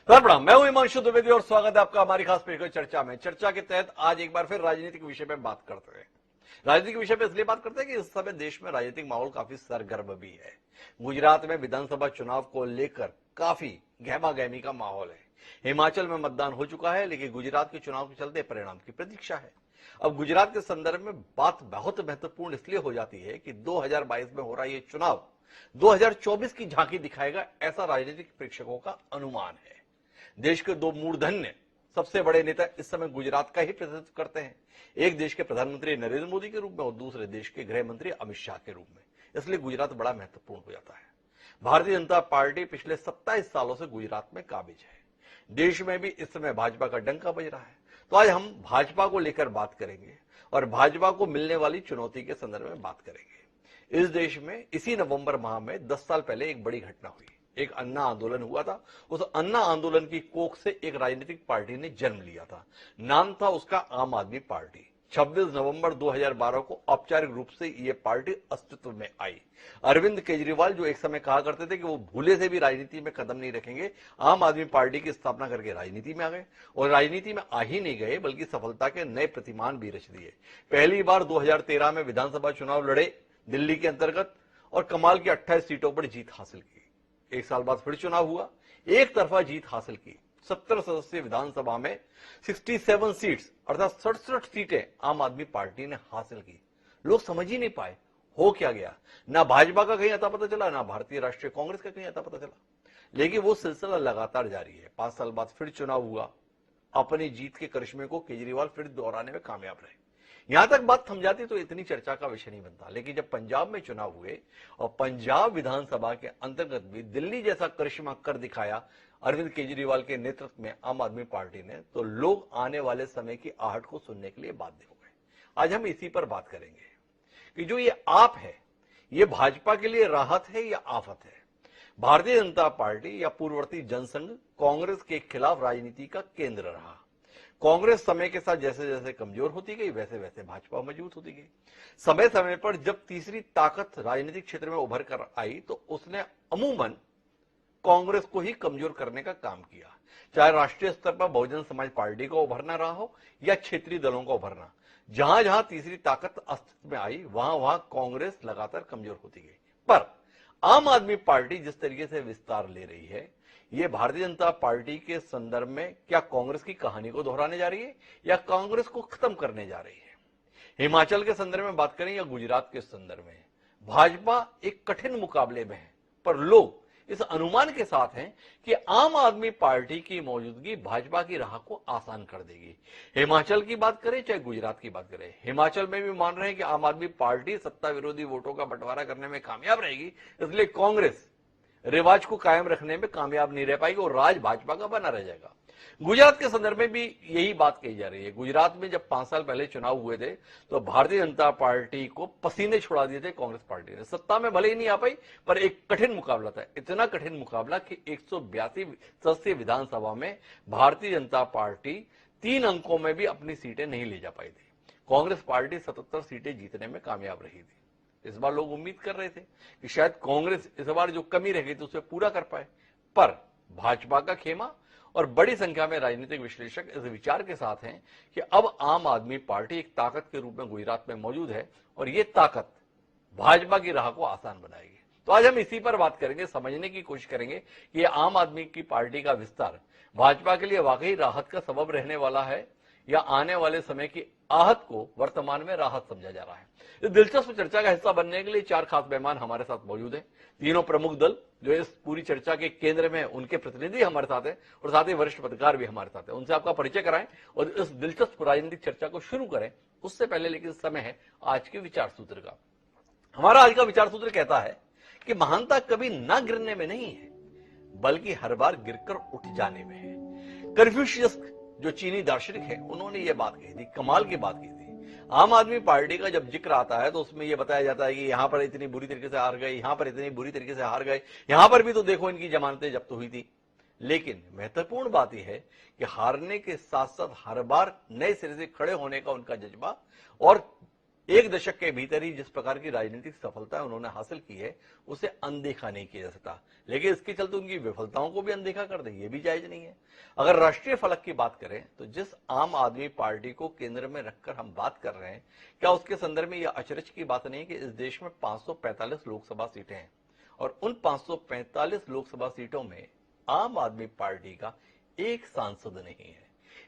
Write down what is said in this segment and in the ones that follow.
प्रणाम, मैं हूं हिमांशु द्विवेदी और स्वागत है आपका हमारी खास पेशकश चर्चा में। चर्चा के तहत आज एक बार फिर राजनीतिक विषय पे बात करते हैं। राजनीतिक विषय पे इसलिए बात करते हैं कि इस समय देश में राजनीतिक माहौल काफी सरगर्म भी है। गुजरात में विधानसभा चुनाव को लेकर काफी गहमा गहमी का माहौल है। हिमाचल में मतदान हो चुका है, लेकिन गुजरात के चुनाव के चलते परिणाम की प्रतीक्षा है। अब गुजरात के संदर्भ में बात बहुत महत्वपूर्ण इसलिए हो जाती है कि 2022 में हो रहा ये चुनाव 2024 की झांकी दिखाएगा, ऐसा राजनीतिक प्रेक्षकों का अनुमान है। देश के दो मूर्धन्य सबसे बड़े नेता इस समय गुजरात का ही प्रतिनिधित्व करते हैं, एक देश के प्रधानमंत्री नरेंद्र मोदी के रूप में और दूसरे देश के गृह मंत्री अमित शाह के रूप में। इसलिए गुजरात बड़ा महत्वपूर्ण हो जाता है। भारतीय जनता पार्टी पिछले 27 सालों से गुजरात में काबिज है। देश में भी इस समय भाजपा का डंका बज रहा है। तो आज हम भाजपा को लेकर बात करेंगे और भाजपा को मिलने वाली चुनौती के संदर्भ में बात करेंगे। इस देश में इसी नवंबर माह में 10 साल पहले एक बड़ी घटना हुई। एक अन्ना आंदोलन हुआ था। उस अन्ना आंदोलन की कोख से एक राजनीतिक पार्टी ने जन्म लिया था। नाम था उसका आम आदमी पार्टी। 26 नवंबर 2012 को औपचारिक रूप से यह पार्टी अस्तित्व में आई। अरविंद केजरीवाल, जो एक समय कहा करते थे कि वो भूले से भी राजनीति में कदम नहीं रखेंगे, आम आदमी पार्टी की स्थापना करके राजनीति में आ गए और राजनीति में आ ही नहीं गए बल्कि सफलता के नए प्रतिमान भी रच दिए। पहली बार 2013 में विधानसभा चुनाव लड़े दिल्ली के अंतर्गत और कमाल की 28 सीटों पर जीत हासिल की। एक साल बाद फिर चुनाव हुआ, एक तरफा जीत हासिल की। 70 सदस्यीय विधानसभा में 67 सीट्स अर्थात 67 सीटें आम आदमी पार्टी ने हासिल की। लोग समझ ही नहीं पाए हो क्या गया। ना भाजपा का कहीं अता पता चला, ना भारतीय राष्ट्रीय कांग्रेस का कहीं अता पता चला। लेकिन वो सिलसिला लगातार जारी है। 5 साल बाद फिर चुनाव हुआ। अपनी जीत के करिश्मे को केजरीवाल फिर दोहराने में कामयाब रहे। यहां तक बात थम जाती तो इतनी चर्चा का विषय नहीं बनता। लेकिन जब पंजाब में चुनाव हुए और पंजाब विधानसभा के अंतर्गत भी दिल्ली जैसा करिश्मा कर दिखाया अरविंद केजरीवाल के नेतृत्व में आम आदमी पार्टी ने, तो लोग आने वाले समय की आहट को सुनने के लिए बाध्य हो गए। आज हम इसी पर बात करेंगे कि जो ये आप है, ये भाजपा के लिए राहत है या आफत है। भारतीय जनता पार्टी या पूर्ववर्ती जनसंघ कांग्रेस के खिलाफ राजनीति का केंद्र रहा। कांग्रेस समय के साथ जैसे जैसे कमजोर होती गई, वैसे वैसे भाजपा मजबूत होती गई। समय समय पर जब तीसरी ताकत राजनीतिक क्षेत्र में उभर कर आई तो उसने अमूमन कांग्रेस को ही कमजोर करने का काम किया। चाहे राष्ट्रीय स्तर पर बहुजन समाज पार्टी का उभरना रहा हो या क्षेत्रीय दलों का उभरना, जहां जहां तीसरी ताकत अस्तित्व में आई वहां वहां कांग्रेस लगातार कमजोर होती गई। पर आम आदमी पार्टी जिस तरीके से विस्तार ले रही है, ये भारतीय जनता पार्टी के संदर्भ में क्या कांग्रेस की कहानी को दोहराने जा रही है या कांग्रेस को खत्म करने जा रही है। हिमाचल के संदर्भ में बात करें या गुजरात के संदर्भ में, भाजपा एक कठिन मुकाबले में है, पर लोग इस अनुमान के साथ हैं कि आम आदमी पार्टी की मौजूदगी भाजपा की राह को आसान कर देगी। हिमाचल की बात करें चाहे गुजरात की बात करें, हिमाचल में भी मान रहे हैं कि आम आदमी पार्टी सत्ता विरोधी वोटों का बंटवारा करने में कामयाब रहेगी, इसलिए कांग्रेस रिवाज को कायम रखने में कामयाब नहीं रह पाएगी और राज भाजपा का बना रह जाएगा। गुजरात के संदर्भ में भी यही बात कही जा रही है। गुजरात में जब 5 साल पहले चुनाव हुए थे तो भारतीय जनता पार्टी को पसीने छुड़ा दिए थे कांग्रेस पार्टी ने। सत्ता में भले ही नहीं आ पाई, पर एक कठिन मुकाबला था। इतना कठिन मुकाबला कि 182 सदस्यीय विधानसभा में भारतीय जनता पार्टी 3 अंकों में भी अपनी सीटें नहीं ले जा पाई थी। कांग्रेस पार्टी 77 सीटें जीतने में कामयाब रही थी। इस बार लोग उम्मीद कर रहे थे कि शायद कांग्रेस इस बार जो कमी रह गई थी उसे पूरा कर पाए, पर भाजपा का खेमा और बड़ी संख्या में राजनीतिक विश्लेषक इस विचार के साथ हैं कि अब आम आदमी पार्टी एक ताकत के रूप में गुजरात में मौजूद है और ये ताकत भाजपा की राह को आसान बनाएगी। तो आज हम इसी पर बात करेंगे, समझने की कोशिश करेंगे कि ये आम आदमी की पार्टी का विस्तार भाजपा के लिए वाकई राहत का सबब रहने वाला है या आने वाले समय की आहत को वर्तमान में राहत समझा जा रहा है। इस दिलचस्प चर्चा का हिस्सा बनने के लिए 4 खास मेहमान हमारे साथ मौजूद हैं। तीनों प्रमुख दल जो इस पूरी चर्चा के केंद्र में, उनके प्रतिनिधि हमारे साथ हैं और साथ ही वरिष्ठ पत्रकार भी हमारे साथ हैं। उनसे आपका परिचय कराएं और इस दिलचस्प राजनीतिक चर्चा को शुरू करें। उससे पहले लेकिन समय है आज के विचार सूत्र का। हमारा आज का विचार सूत्र कहता है कि महानता कभी ना गिरने में नहीं है बल्कि हर बार गिरकर उठ जाने में है। कन्फ्यूशियस जो चीनी दार्शनिक है, उन्होंने ये बात कही थी, कमाल की बात कही थी। आम आदमी पार्टी का जब जिक्र आता है तो उसमें यह बताया जाता है कि यहां पर इतनी बुरी तरीके से हार गए, यहां पर इतनी बुरी तरीके से हार गए, यहां पर भी तो देखो इनकी जमानतें जब्त हुई थी। लेकिन महत्वपूर्ण बात यह है कि हारने के साथ साथ हर बार नए सिरे से खड़े होने का उनका जज्बा और एक दशक के भीतर ही जिस प्रकार की राजनीतिक सफलता उन्होंने हासिल की है उसे अनदेखा नहीं किया जा सकता, लेकिन इसके चलते उनकी विफलताओं को भी अनदेखा कर दें ये भी जायज नहीं है। अगर राष्ट्रीय फलक की बात करें तो जिस आम आदमी पार्टी को केंद्र में रखकर हम बात कर रहे हैं, क्या उसके संदर्भ में यह अचरज की बात नहीं है कि इस देश में 545 लोकसभा सीटें हैं और उन 545 लोकसभा सीटों में आम आदमी पार्टी का एक सांसद नहीं है।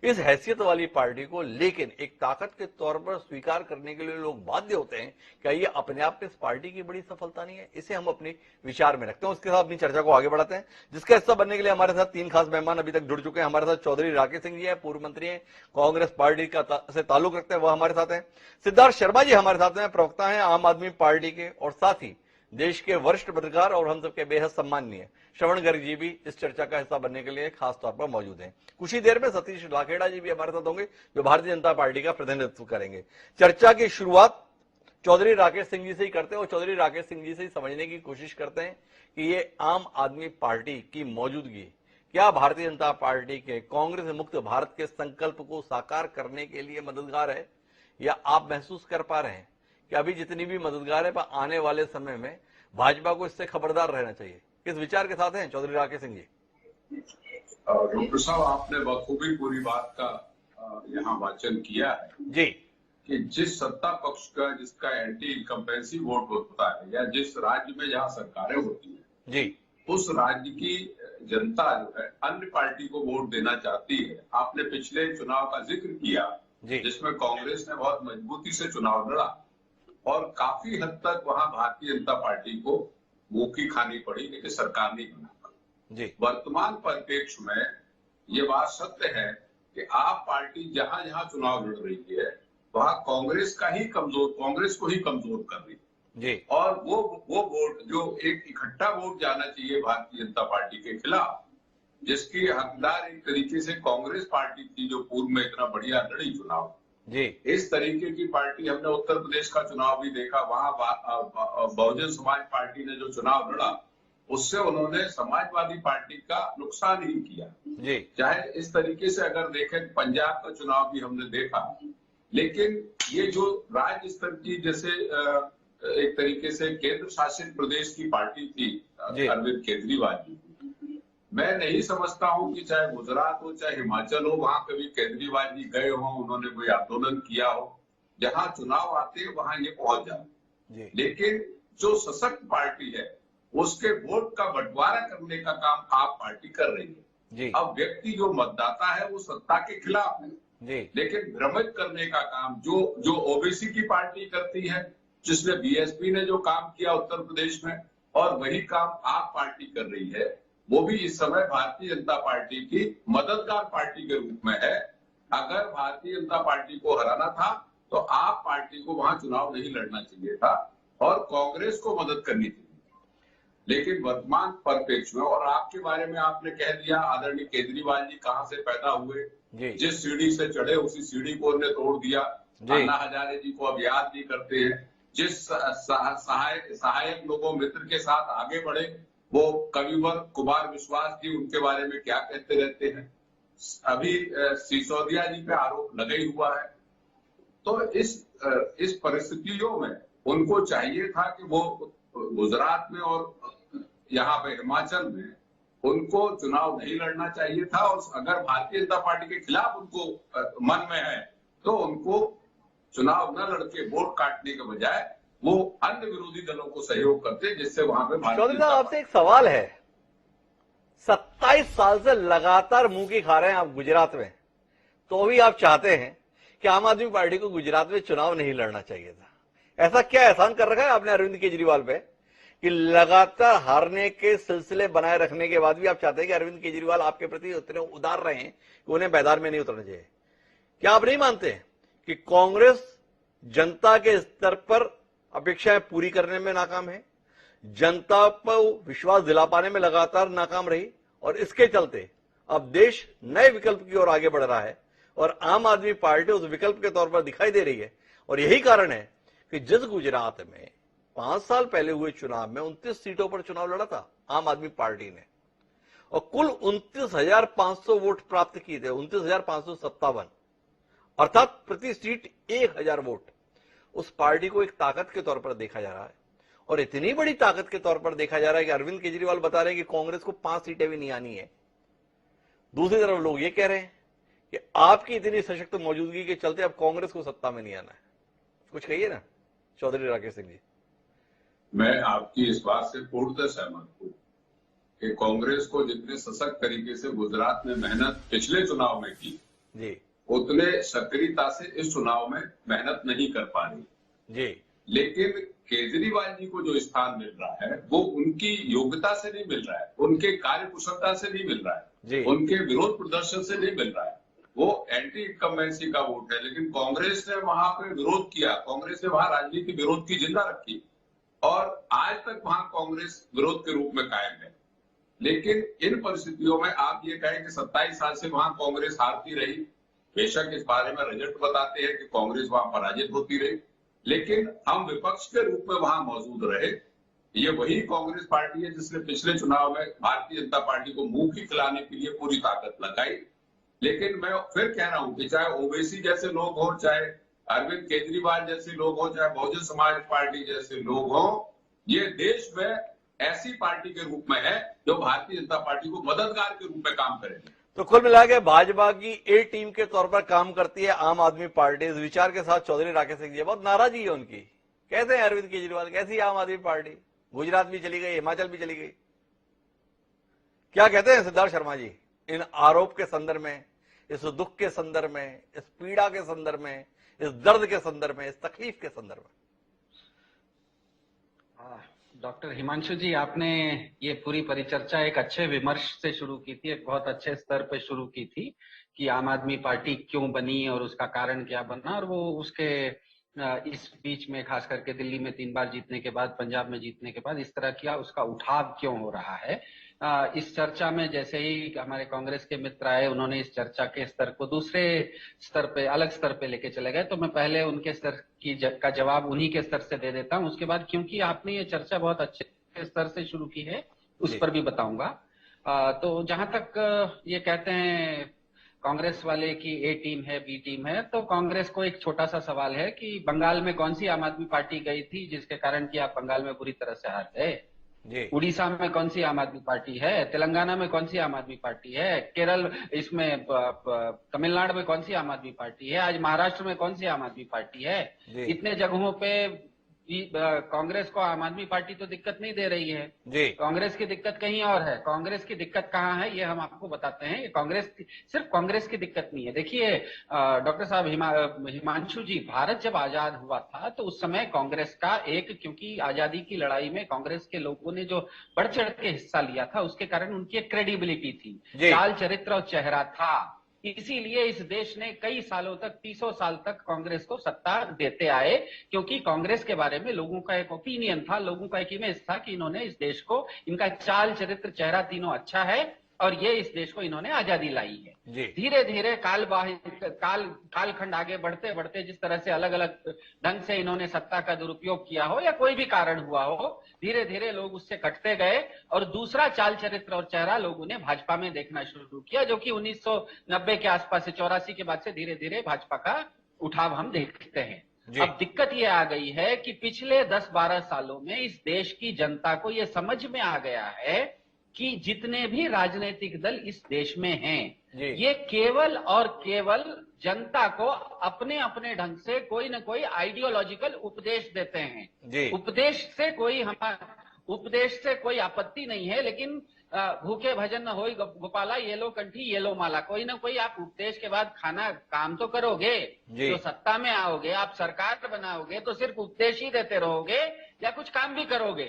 इस हैसियत वाली पार्टी को लेकिन एक ताकत के तौर पर स्वीकार करने के लिए लोग बाध्य होते हैं। क्या ये अपने आप में इस पार्टी की बड़ी सफलता नहीं है? इसे हम अपने विचार में रखते हैं, उसके साथ अपनी चर्चा को आगे बढ़ाते हैं, जिसका हिस्सा बनने के लिए हमारे साथ 3 खास मेहमान अभी तक जुड़ चुके हैं। हमारे साथ चौधरी राकेश सिंह जी हैं, पूर्व मंत्री हैं, कांग्रेस पार्टी से ताल्लुक रखते हैं, वह हमारे साथ हैं। सिद्धार्थ शर्मा जी हमारे साथ हैं, प्रवक्ता हैं आम आदमी पार्टी के, और साथ ही देश के वरिष्ठ पत्रकार और हम सबके बेहद सम्माननीय श्रवण गर्ग जी भी इस चर्चा का हिस्सा बनने के लिए खास तौर पर मौजूद हैं। कुछ ही देर में सतीश लाखेड़ा जी भी हमारे साथ होंगे, जो भारतीय जनता पार्टी का प्रतिनिधित्व करेंगे। चर्चा की शुरुआत चौधरी राकेश सिंह जी से ही करते हैं और चौधरी राकेश सिंह जी से ही समझने की कोशिश करते हैं कि ये आम आदमी पार्टी की मौजूदगी क्या भारतीय जनता पार्टी के कांग्रेस मुक्त भारत के संकल्प को साकार करने के लिए मददगार है, या आप महसूस कर पा रहे हैं कि अभी जितनी भी मददगार है पर आने वाले समय में भाजपा को इससे खबरदार रहना चाहिए? किस विचार के साथ हैं चौधरी राकेश सिंह जी? डॉक्टर साहब, आपने बखूबी पूरी बात का यहाँ वाचन किया है जी, कि जिस सत्ता पक्ष का जिसका एंटी इनकम्पेंसी वोट होता है या जिस राज्य में जहाँ सरकारें होती है जी, उस राज्य की जनता जो है अन्य पार्टी को वोट देना चाहती है। आपने पिछले चुनाव का जिक्र किया जिसमें कांग्रेस ने बहुत मजबूती से चुनाव लड़ा और काफी हद तक वहां भारतीय जनता पार्टी को मुंह खानी पड़ी, लेकिन सरकार नहीं बना पाई। वर्तमान परिप्रेक्ष्य में ये बात सत्य है कि आप पार्टी जहां जहां चुनाव लड़ रही है वहां कांग्रेस को ही कमजोर कर रही है और वो वोट जो एक इकट्ठा वोट जाना चाहिए भारतीय जनता पार्टी के खिलाफ, जिसकी हकदार एक तरीके से कांग्रेस पार्टी थी जो पूर्व में इतना बढ़िया लड़ी चुनाव जी। इस तरीके की पार्टी हमने उत्तर प्रदेश का चुनाव भी देखा, वहां बहुजन समाज पार्टी ने जो चुनाव लड़ा उससे उन्होंने समाजवादी पार्टी का नुकसान ही किया जी। चाहे इस तरीके से अगर देखें पंजाब का चुनाव भी हमने देखा, लेकिन ये जो राज्य स्तर की जैसे एक तरीके से केंद्र शासित प्रदेश की पार्टी थी अरविंद केजरीवाल जी, मैं नहीं समझता हूं कि चाहे गुजरात हो चाहे हिमाचल हो वहां कभी केजरीवाल जी गए हो, उन्होंने कोई आंदोलन किया हो। जहां चुनाव आते हैं वहां ये पहुंच जाते, लेकिन जो सशक्त पार्टी है उसके वोट का बंटवारा करने का काम आप पार्टी कर रही है। अब व्यक्ति जो मतदाता है वो सत्ता के खिलाफ है, लेकिन भ्रमित करने का काम जो ओबीसी की पार्टी करती है, जिसने बीएसपी ने जो काम किया उत्तर प्रदेश में, और वही काम आप पार्टी कर रही है, वो भी इस समय भारतीय जनता पार्टी की मददगार पार्टी के रूप में है। अगर भारतीय जनता पार्टी को हराना था तो आप पार्टी को वहां चुनाव नहीं लड़ना चाहिए था और कांग्रेस को मदद करनी थी। लेकिन वर्तमान परिप्रेक्ष्य में, और आपके बारे में आपने कह दिया, आदरणीय केजरीवाल जी कहां से पैदा हुए, जिस सीढ़ी से चढ़े उसी सीढ़ी को उन्होंने तोड़ दिया। अन्ना हजारे जी को अब याद नहीं करते हैं, जिस सहायक लोगों मित्र के साथ आगे बढ़े वो कविवर कुमार विश्वास जी, उनके बारे में क्या कहते रहते हैं। अभी सिसोदिया जी पे आरोप लगा ही हुआ है। तो इस परिस्थितियों में उनको चाहिए था कि वो गुजरात में और यहाँ पे हिमाचल में उनको चुनाव नहीं लड़ना चाहिए था, और अगर भारतीय जनता पार्टी के खिलाफ उनको मन में है तो उनको चुनाव न लड़के वोट काटने के बजाय वो अन्य विरोधी दलों को सहयोग करते, जिससे वहां पे चौधरी साहब आपसे एक सवाल है, 27 साल से लगातार मुंह की खा रहे हैं आप गुजरात में, तो भी आप चाहते हैं कि आम आदमी पार्टी को गुजरात में चुनाव नहीं लड़ना चाहिए था। ऐसा क्या एहसान कर रखा है आपने अरविंद केजरीवाल पे कि लगातार हारने के सिलसिले बनाए रखने के बाद भी आप चाहते हैं कि अरविंद केजरीवाल आपके प्रति उतने उदार रहे हैं कि उन्हें मैदान में नहीं उतरना चाहिए? क्या आप नहीं मानते कि कांग्रेस जनता के स्तर पर अपेक्षाएं पूरी करने में नाकाम है, जनता पर विश्वास दिला पाने में लगातार नाकाम रही, और इसके चलते अब देश नए विकल्प की ओर आगे बढ़ रहा है और आम आदमी पार्टी उस विकल्प के तौर पर दिखाई दे रही है? और यही कारण है कि जिस गुजरात में 5 साल पहले हुए चुनाव में 29 सीटों पर चुनाव लड़ा था आम आदमी पार्टी ने और कुल 29,500 वोट प्राप्त किए थे, 29,557, अर्थात प्रति सीट 1,000 वोट। उस पार्टी को एक ताकत के तौर पर देखा जा रहा है, और इतनी बड़ी ताकत के तौर पर देखा जा रहा है कि अरविंद केजरीवाल बता रहे हैं कि कांग्रेस को 5 सीटें भी नहीं आनी है। दूसरी तरफ लोग ये कह रहे हैं कि आपकी इतनी सशक्त मौजूदगी के चलते अब कांग्रेस को सत्ता में नहीं आना है। कुछ कहिए ना चौधरी राकेश सिंह जी। मैं आपकी इस बात से पूर्णतः सहमत हूं कि कांग्रेस को जितने सशक्त तरीके से गुजरात में मेहनत पिछले चुनाव में की जी, उतने सक्रियता से इस चुनाव में मेहनत नहीं कर पा रही जी, लेकिन केजरीवाल जी को जो स्थान मिल रहा है वो उनकी योग्यता से नहीं मिल रहा है, उनके कार्य कुशलता से नहीं मिल रहा जी। है, उनके विरोध प्रदर्शन से नहीं मिल रहा है। वो एंटी इनकम्बेंसी का वोट है, लेकिन कांग्रेस ने वहां पे विरोध किया, कांग्रेस ने वहां राजनीति विरोध की जिंदा रखी और आज तक वहां कांग्रेस विरोध के रूप में कायम है। लेकिन इन परिस्थितियों में आप ये कहें कि 27 साल से वहां कांग्रेस हारती रही, बेशक इस बारे में रिजल्ट बताते हैं कि कांग्रेस वहां पराजित होती रही, लेकिन हम विपक्ष के रूप में वहां मौजूद रहे। ये वही कांग्रेस पार्टी है जिसने पिछले चुनाव में भारतीय जनता पार्टी को मुंह की खिलाने के लिए पूरी ताकत लगाई। लेकिन मैं फिर कह रहा हूं कि चाहे ओवैसी जैसे लोग हो, चाहे अरविंद केजरीवाल जैसे लोग हो, चाहे बहुजन समाज पार्टी जैसे लोग हो, ये देश में ऐसी पार्टी के रूप में है जो भारतीय जनता पार्टी को मददगार के रूप में काम करेगी। तो कुल मिला के भाजपा की ए टीम के तौर पर काम करती है आम आदमी पार्टी। इस विचार के साथ चौधरी राकेश सिंह जी बहुत नाराजगी है उनकी। कैसे हैं अरविंद केजरीवाल, कैसी आम आदमी पार्टी? गुजरात भी चली गई, हिमाचल भी चली गई। क्या कहते हैं सिद्धार्थ शर्मा जी इन आरोप के संदर्भ में, इस दुख के संदर्भ में, इस पीड़ा के संदर्भ में, इस दर्द के संदर्भ में, इस तकलीफ के संदर्भ में? डॉक्टर हिमांशु जी, आपने ये पूरी परिचर्चा एक अच्छे विमर्श से शुरू की थी, एक बहुत अच्छे स्तर पे शुरू की थी कि आम आदमी पार्टी क्यों बनी और उसका कारण क्या बना, और वो उसके इस बीच में खास करके दिल्ली में 3 बार जीतने के बाद, पंजाब में जीतने के बाद इस तरह किया, उसका उठाव क्यों हो रहा है। इस चर्चा में जैसे ही हमारे कांग्रेस के मित्र आए, उन्होंने इस चर्चा के स्तर को दूसरे स्तर पे, अलग स्तर पे लेके चले गए, तो मैं पहले उनके स्तर का जवाब उन्हीं के स्तर से दे देता हूं। उसके बाद क्योंकि आपने ये चर्चा बहुत अच्छे स्तर से शुरू की है, उस पर भी बताऊंगा। तो जहां तक ये कहते हैं कांग्रेस वाले की ए टीम है, बी टीम है, तो कांग्रेस को एक छोटा सा सवाल है कि बंगाल में कौन सी आम आदमी पार्टी गई थी जिसके कारण कि आप बंगाल में बुरी तरह से हार गए? उड़ीसा में कौन सी आम आदमी पार्टी है? तेलंगाना में कौन सी आम आदमी पार्टी है? केरल, इसमें तमिलनाडु में कौन सी आम आदमी पार्टी है? आज महाराष्ट्र में कौन सी आम आदमी पार्टी है? इतने जगहों पे कांग्रेस को आम आदमी पार्टी तो दिक्कत नहीं दे रही है जी। कांग्रेस की दिक्कत कहीं और है। कांग्रेस की दिक्कत कहाँ है ये हम आपको बताते हैं। सिर्फ कांग्रेस की दिक्कत नहीं है। देखिए डॉक्टर साहब, हिमांशु जी, भारत जब आजाद हुआ था तो उस समय कांग्रेस का क्योंकि आजादी की लड़ाई में कांग्रेस के लोगों ने जो बढ़ चढ़ के हिस्सा लिया था, उसके कारण उनकी एक क्रेडिबिलिटी थी, चाल चरित्र और चेहरा था। इसीलिए इस देश ने कई सालों तक, 30 साल तक कांग्रेस को सत्ता देते आए, क्योंकि कांग्रेस के बारे में लोगों का एक ओपिनियन था, लोगों का एक इमेज था कि इन्होंने इस देश को, इनका चाल चरित्र चेहरा तीनों अच्छा है और ये इस देश को इन्होंने आजादी लाई है। धीरे धीरे कालखंड आगे बढ़ते बढ़ते जिस तरह से अलग अलग ढंग से इन्होंने सत्ता का दुरुपयोग किया हो या कोई भी कारण हुआ हो, धीरे धीरे लोग उससे कटते गए और दूसरा चाल चरित्र और चेहरा लोगों ने भाजपा में देखना शुरू किया, जो कि 1990 के आसपास से, 84 के बाद से धीरे धीरे भाजपा का उठाव हम देखते हैं। अब दिक्कत ये आ गई है कि पिछले 10-12 सालों में इस देश की जनता को ये समझ में आ गया है कि जितने भी राजनीतिक दल इस देश में हैं, ये केवल और केवल जनता को अपने अपने ढंग से कोई न कोई आइडियोलॉजिकल उपदेश देते हैं। उपदेश से कोई आपत्ति नहीं है, लेकिन भूखे भजन न होई गोपाला, ये लो कंठी ये लो माला। कोई ना कोई आप उपदेश के बाद काम तो करोगे। जो सत्ता में आओगे, आप सरकार बनाओगे, तो सिर्फ उपदेश ही देते रहोगे या कुछ काम भी करोगे?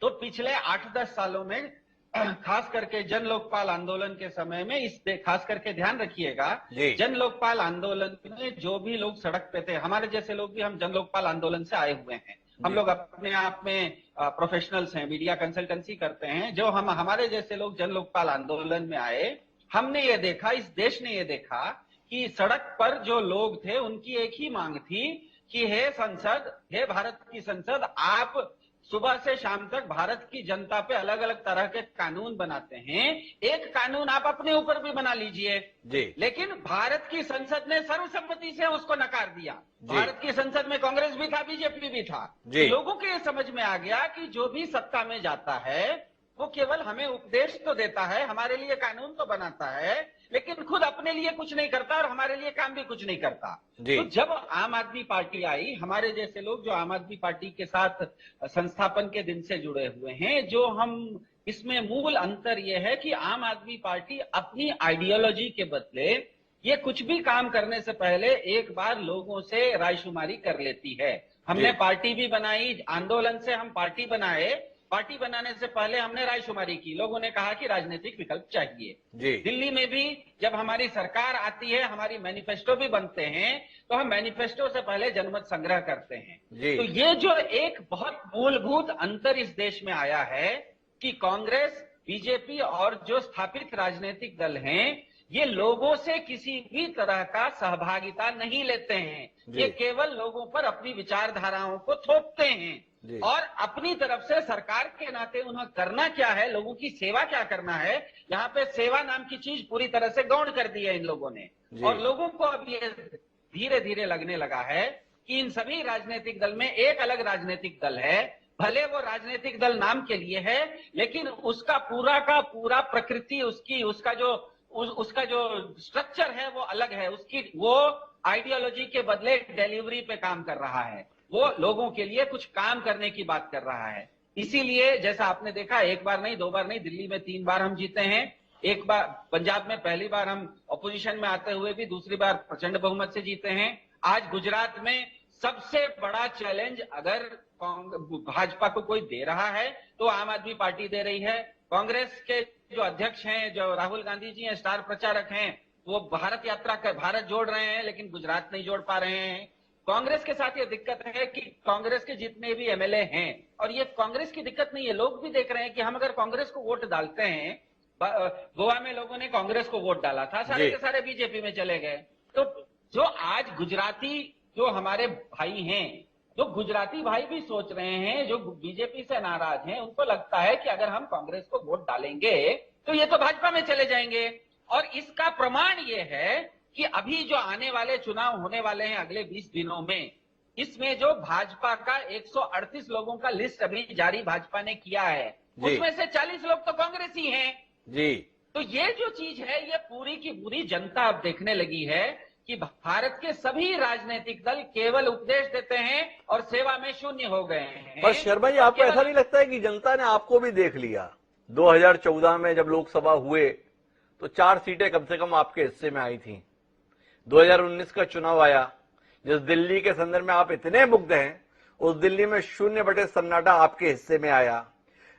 तो पिछले 8-10 सालों में, खास करके जन लोकपाल आंदोलन के समय में, खास करके ध्यान रखिएगा, जन लोकपाल आंदोलन में जो भी लोग सड़क पे थे, हमारे जैसे लोग भी, हम जन लोकपाल आंदोलन से आए हुए हैं, हम लोग अपने आप में प्रोफेशनल्स हैं, मीडिया कंसल्टेंसी करते हैं। जो हमारे जैसे लोग जन लोकपाल आंदोलन में आए, हमने ये देखा, इस देश ने ये देखा कि सड़क पर जो लोग थे उनकी एक ही मांग थी कि हे संसद, हे भारत की संसद, आप सुबह से शाम तक भारत की जनता पे अलग अलग तरह के कानून बनाते हैं। एक कानून आप अपने ऊपर भी बना लीजिए जी, लेकिन भारत की संसद ने सर्वसम्मति से उसको नकार दिया। भारत की संसद में कांग्रेस भी था, बीजेपी भी था। जी। लोगों के ये समझ में आ गया कि जो भी सत्ता में जाता है वो केवल हमें उपदेश तो देता है, हमारे लिए कानून तो बनाता है, लेकिन खुद अपने लिए कुछ नहीं करता और हमारे लिए काम भी कुछ नहीं करता। तो जब आम आदमी पार्टी आई, हमारे जैसे लोग जो आम आदमी पार्टी के साथ संस्थापन के दिन से जुड़े हुए हैं, जो हम इसमें मूल अंतर यह है कि आम आदमी पार्टी अपनी आइडियोलॉजी के बदले ये कुछ भी काम करने से पहले एक बार लोगों से रायशुमारी कर लेती है। हमने पार्टी भी बनाई, आंदोलन से हम पार्टी बनाए, पार्टी बनाने से पहले हमने रायशुमारी की, लोगों ने कहा कि राजनीतिक विकल्प चाहिए। दिल्ली में भी जब हमारी सरकार आती है, हमारी मैनिफेस्टो भी बनते हैं, तो हम मैनिफेस्टो से पहले जनमत संग्रह करते हैं। तो ये जो एक बहुत मूलभूत अंतर इस देश में आया है कि कांग्रेस, बीजेपी और जो स्थापित राजनीतिक दल हैं, ये लोगों से किसी भी तरह का सहभागिता नहीं लेते हैं। ये केवल लोगों पर अपनी विचारधाराओं को थोपते हैं और अपनी तरफ से सरकार के नाते उन्हें करना क्या है, लोगों की सेवा क्या करना है, यहाँ पे सेवा नाम की चीज पूरी तरह से गौण कर दी है इन लोगों ने। और लोगों को अब ये धीरे धीरे लगने लगा है कि इन सभी राजनीतिक दल में एक अलग राजनीतिक दल है, भले वो राजनीतिक दल नाम के लिए है, लेकिन उसका पूरा का पूरा प्रकृति, उसका जो स्ट्रक्चर है वो अलग है। वो आइडियोलॉजी के बदले डिलीवरी पे काम कर रहा है, वो लोगों के लिए कुछ काम करने की बात कर रहा है। इसीलिए जैसा आपने देखा, एक बार नहीं, दो बार नहीं, दिल्ली में 3 बार हम जीते हैं, एक बार पंजाब में पहली बार हम ऑपोजिशन में आते हुए भी दूसरी बार प्रचंड बहुमत से जीते हैं। आज गुजरात में सबसे बड़ा चैलेंज अगर भाजपा को कोई दे रहा है तो आम आदमी पार्टी दे रही है। कांग्रेस के जो अध्यक्ष हैं, जो राहुल गांधी जी हैं, स्टार प्रचारक हैं, वो भारत यात्रा कर भारत जोड़ रहे हैं लेकिन गुजरात नहीं जोड़ पा रहे हैं। कांग्रेस के साथ ये दिक्कत है कि कांग्रेस के जितने भी एमएलए हैं, और ये कांग्रेस की दिक्कत नहीं है, लोग भी देख रहे हैं कि हम अगर कांग्रेस को वोट डालते हैं, गोवा में लोगों ने कांग्रेस को वोट डाला था, सारे के सारे बीजेपी में चले गए। तो जो आज गुजराती जो हमारे भाई हैं, जो गुजराती भाई भी सोच रहे हैं, जो बीजेपी से नाराज हैं, उनको लगता है कि अगर हम कांग्रेस को वोट डालेंगे तो ये तो भाजपा में चले जाएंगे। और इसका प्रमाण ये है कि अभी जो आने वाले चुनाव होने वाले हैं अगले 20 दिनों में, इसमें जो भाजपा का 138 लोगों का लिस्ट अभी जारी भाजपा ने किया है, उसमें से 40 लोग तो कांग्रेस ही हैं जी। तो ये जो चीज है, ये पूरी की पूरी जनता अब देखने लगी है कि भारत के सभी राजनीतिक दल केवल उपदेश देते हैं और सेवा में शून्य हो गए हैं। पर शर्मा जी, आपको ऐसा नहीं लगता है कि जनता ने आपको भी देख लिया? 2014 में जब लोकसभा हुए तो 4 सीटें कम से कम आपके हिस्से में आई थी। 2019 का चुनाव आया, जिस दिल्ली के संदर्भ में आप इतने मुग्ध हैं, उस दिल्ली में 0 सन्नाटा आपके हिस्से में आया।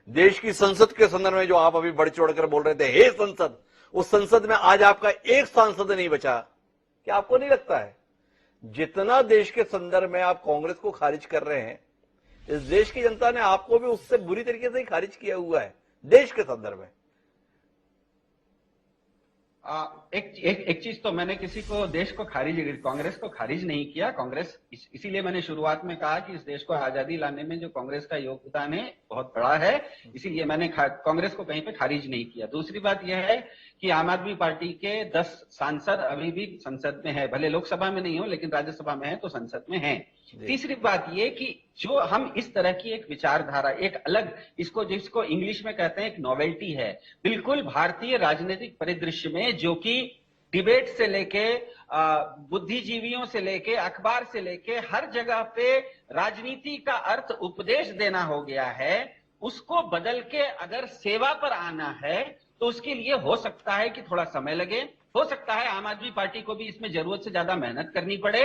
देश की संसद के संदर्भ में जो आप अभी बढ़ चढ़कर बोल रहे थे, हे संसद, उस संसद में आज आपका एक सांसद नहीं बचा। क्या आपको नहीं लगता है जितना देश के संदर्भ में आप कांग्रेस को खारिज कर रहे हैं, इस देश की जनता ने आपको भी उससे बुरी तरीके से ही खारिज किया हुआ है देश के संदर्भ में? एक चीज तो मैंने किसी को देश को कांग्रेस को खारिज नहीं किया। कांग्रेस इसीलिए मैंने शुरुआत में कहा कि इस देश को आजादी लाने में जो कांग्रेस का योगदान है बहुत बड़ा है, इसीलिए मैंने कांग्रेस को कहीं पे खारिज नहीं किया। दूसरी बात यह है कि आम आदमी पार्टी के 10 सांसद अभी भी संसद में है, भले लोकसभा में नहीं हो लेकिन राज्यसभा में है तो संसद में है। तीसरी बात यह कि जो हम इस तरह की एक विचारधारा, एक अलग, जिसको इंग्लिश में कहते हैं एक नॉवेल्टी है, बिल्कुल भारतीय राजनीतिक परिदृश्य में, जो कि डिबेट से लेके बुद्धिजीवियों से लेके अखबार से लेके हर जगह पे राजनीति का अर्थ उपदेश देना हो गया है, उसको बदल के अगर सेवा पर आना है तो उसके लिए हो सकता है कि थोड़ा समय लगे, हो सकता है आम आदमी पार्टी को भी इसमें जरूरत से ज्यादा मेहनत करनी पड़े।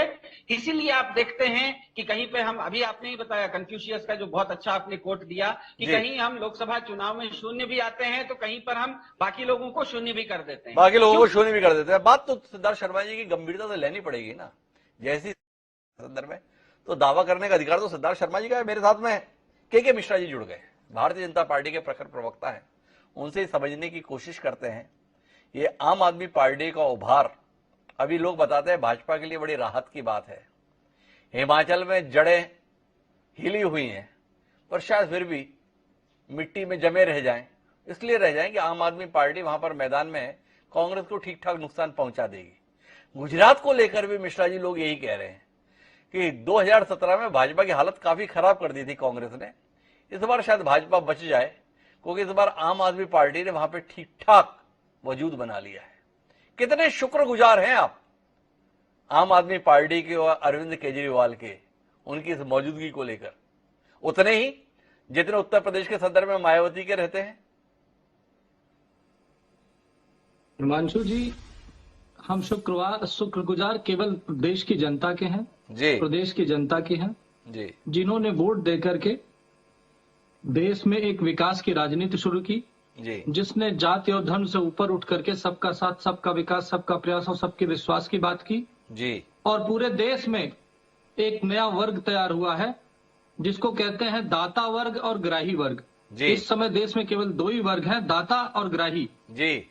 इसीलिए आप देखते हैं कि कहीं पे हम, अभी आपने ही बताया कन्फ्यूशियस का जो बहुत अच्छा आपने कोट दिया कि कहीं हम लोकसभा चुनाव में शून्य भी आते हैं तो कहीं पर हम बाकी लोगों को शून्य भी कर देते हैं, बाकी लोगों को शून्य भी कर देते हैं। बात तो सिद्धार्थ शर्मा जी की गंभीरता से लेनी पड़ेगी ना, जैसी संदर्भ में तो दावा करने का अधिकार तो सिद्धार्थ शर्मा जी का है। मेरे साथ में के मिश्रा जी जुड़ गए, भारतीय जनता पार्टी के प्रखर प्रवक्ता है, उनसे समझने की कोशिश करते हैं। ये आम आदमी पार्टी का उभार अभी लोग बताते हैं भाजपा के लिए बड़ी राहत की बात है। हिमाचल में जड़ें हिली हुई हैं, पर शायद फिर भी मिट्टी में जमे रह जाएं, इसलिए रह जाएं कि आम आदमी पार्टी वहां पर मैदान में कांग्रेस को ठीक ठाक नुकसान पहुंचा देगी। गुजरात को लेकर भी मिश्रा जी लोग यही कह रहे हैं कि 2017 में भाजपा की हालत काफी खराब कर दी थी कांग्रेस ने, इस बार शायद भाजपा बच जाए, क्योंकि इस बार आम आदमी पार्टी ने वहां पे ठीक ठाक वजूद बना लिया है। कितने शुक्रगुजार हैं आप आम आदमी पार्टी के और अरविंद केजरीवाल के, उनकी इस मौजूदगी को लेकर, उतने ही जितने उत्तर प्रदेश के सदर में मायावती के रहते हैं। हिमांशु जी, हम शुक्रगुजार केवल देश की जनता के हैं जी, प्रदेश की जनता के हैं जी, जिन्होंने वोट देकर के देश में एक विकास की राजनीति शुरू की, जी, जिसने जाति और धर्म से ऊपर उठ करके सबका साथ, सबका विकास, सबका प्रयास और सबके विश्वास की बात की। जी, और पूरे देश में एक नया वर्ग तैयार हुआ है जिसको कहते हैं दाता वर्ग और ग्राही वर्ग। जी, इस समय देश में केवल दो ही वर्ग हैं, दाता और ग्राही। जी,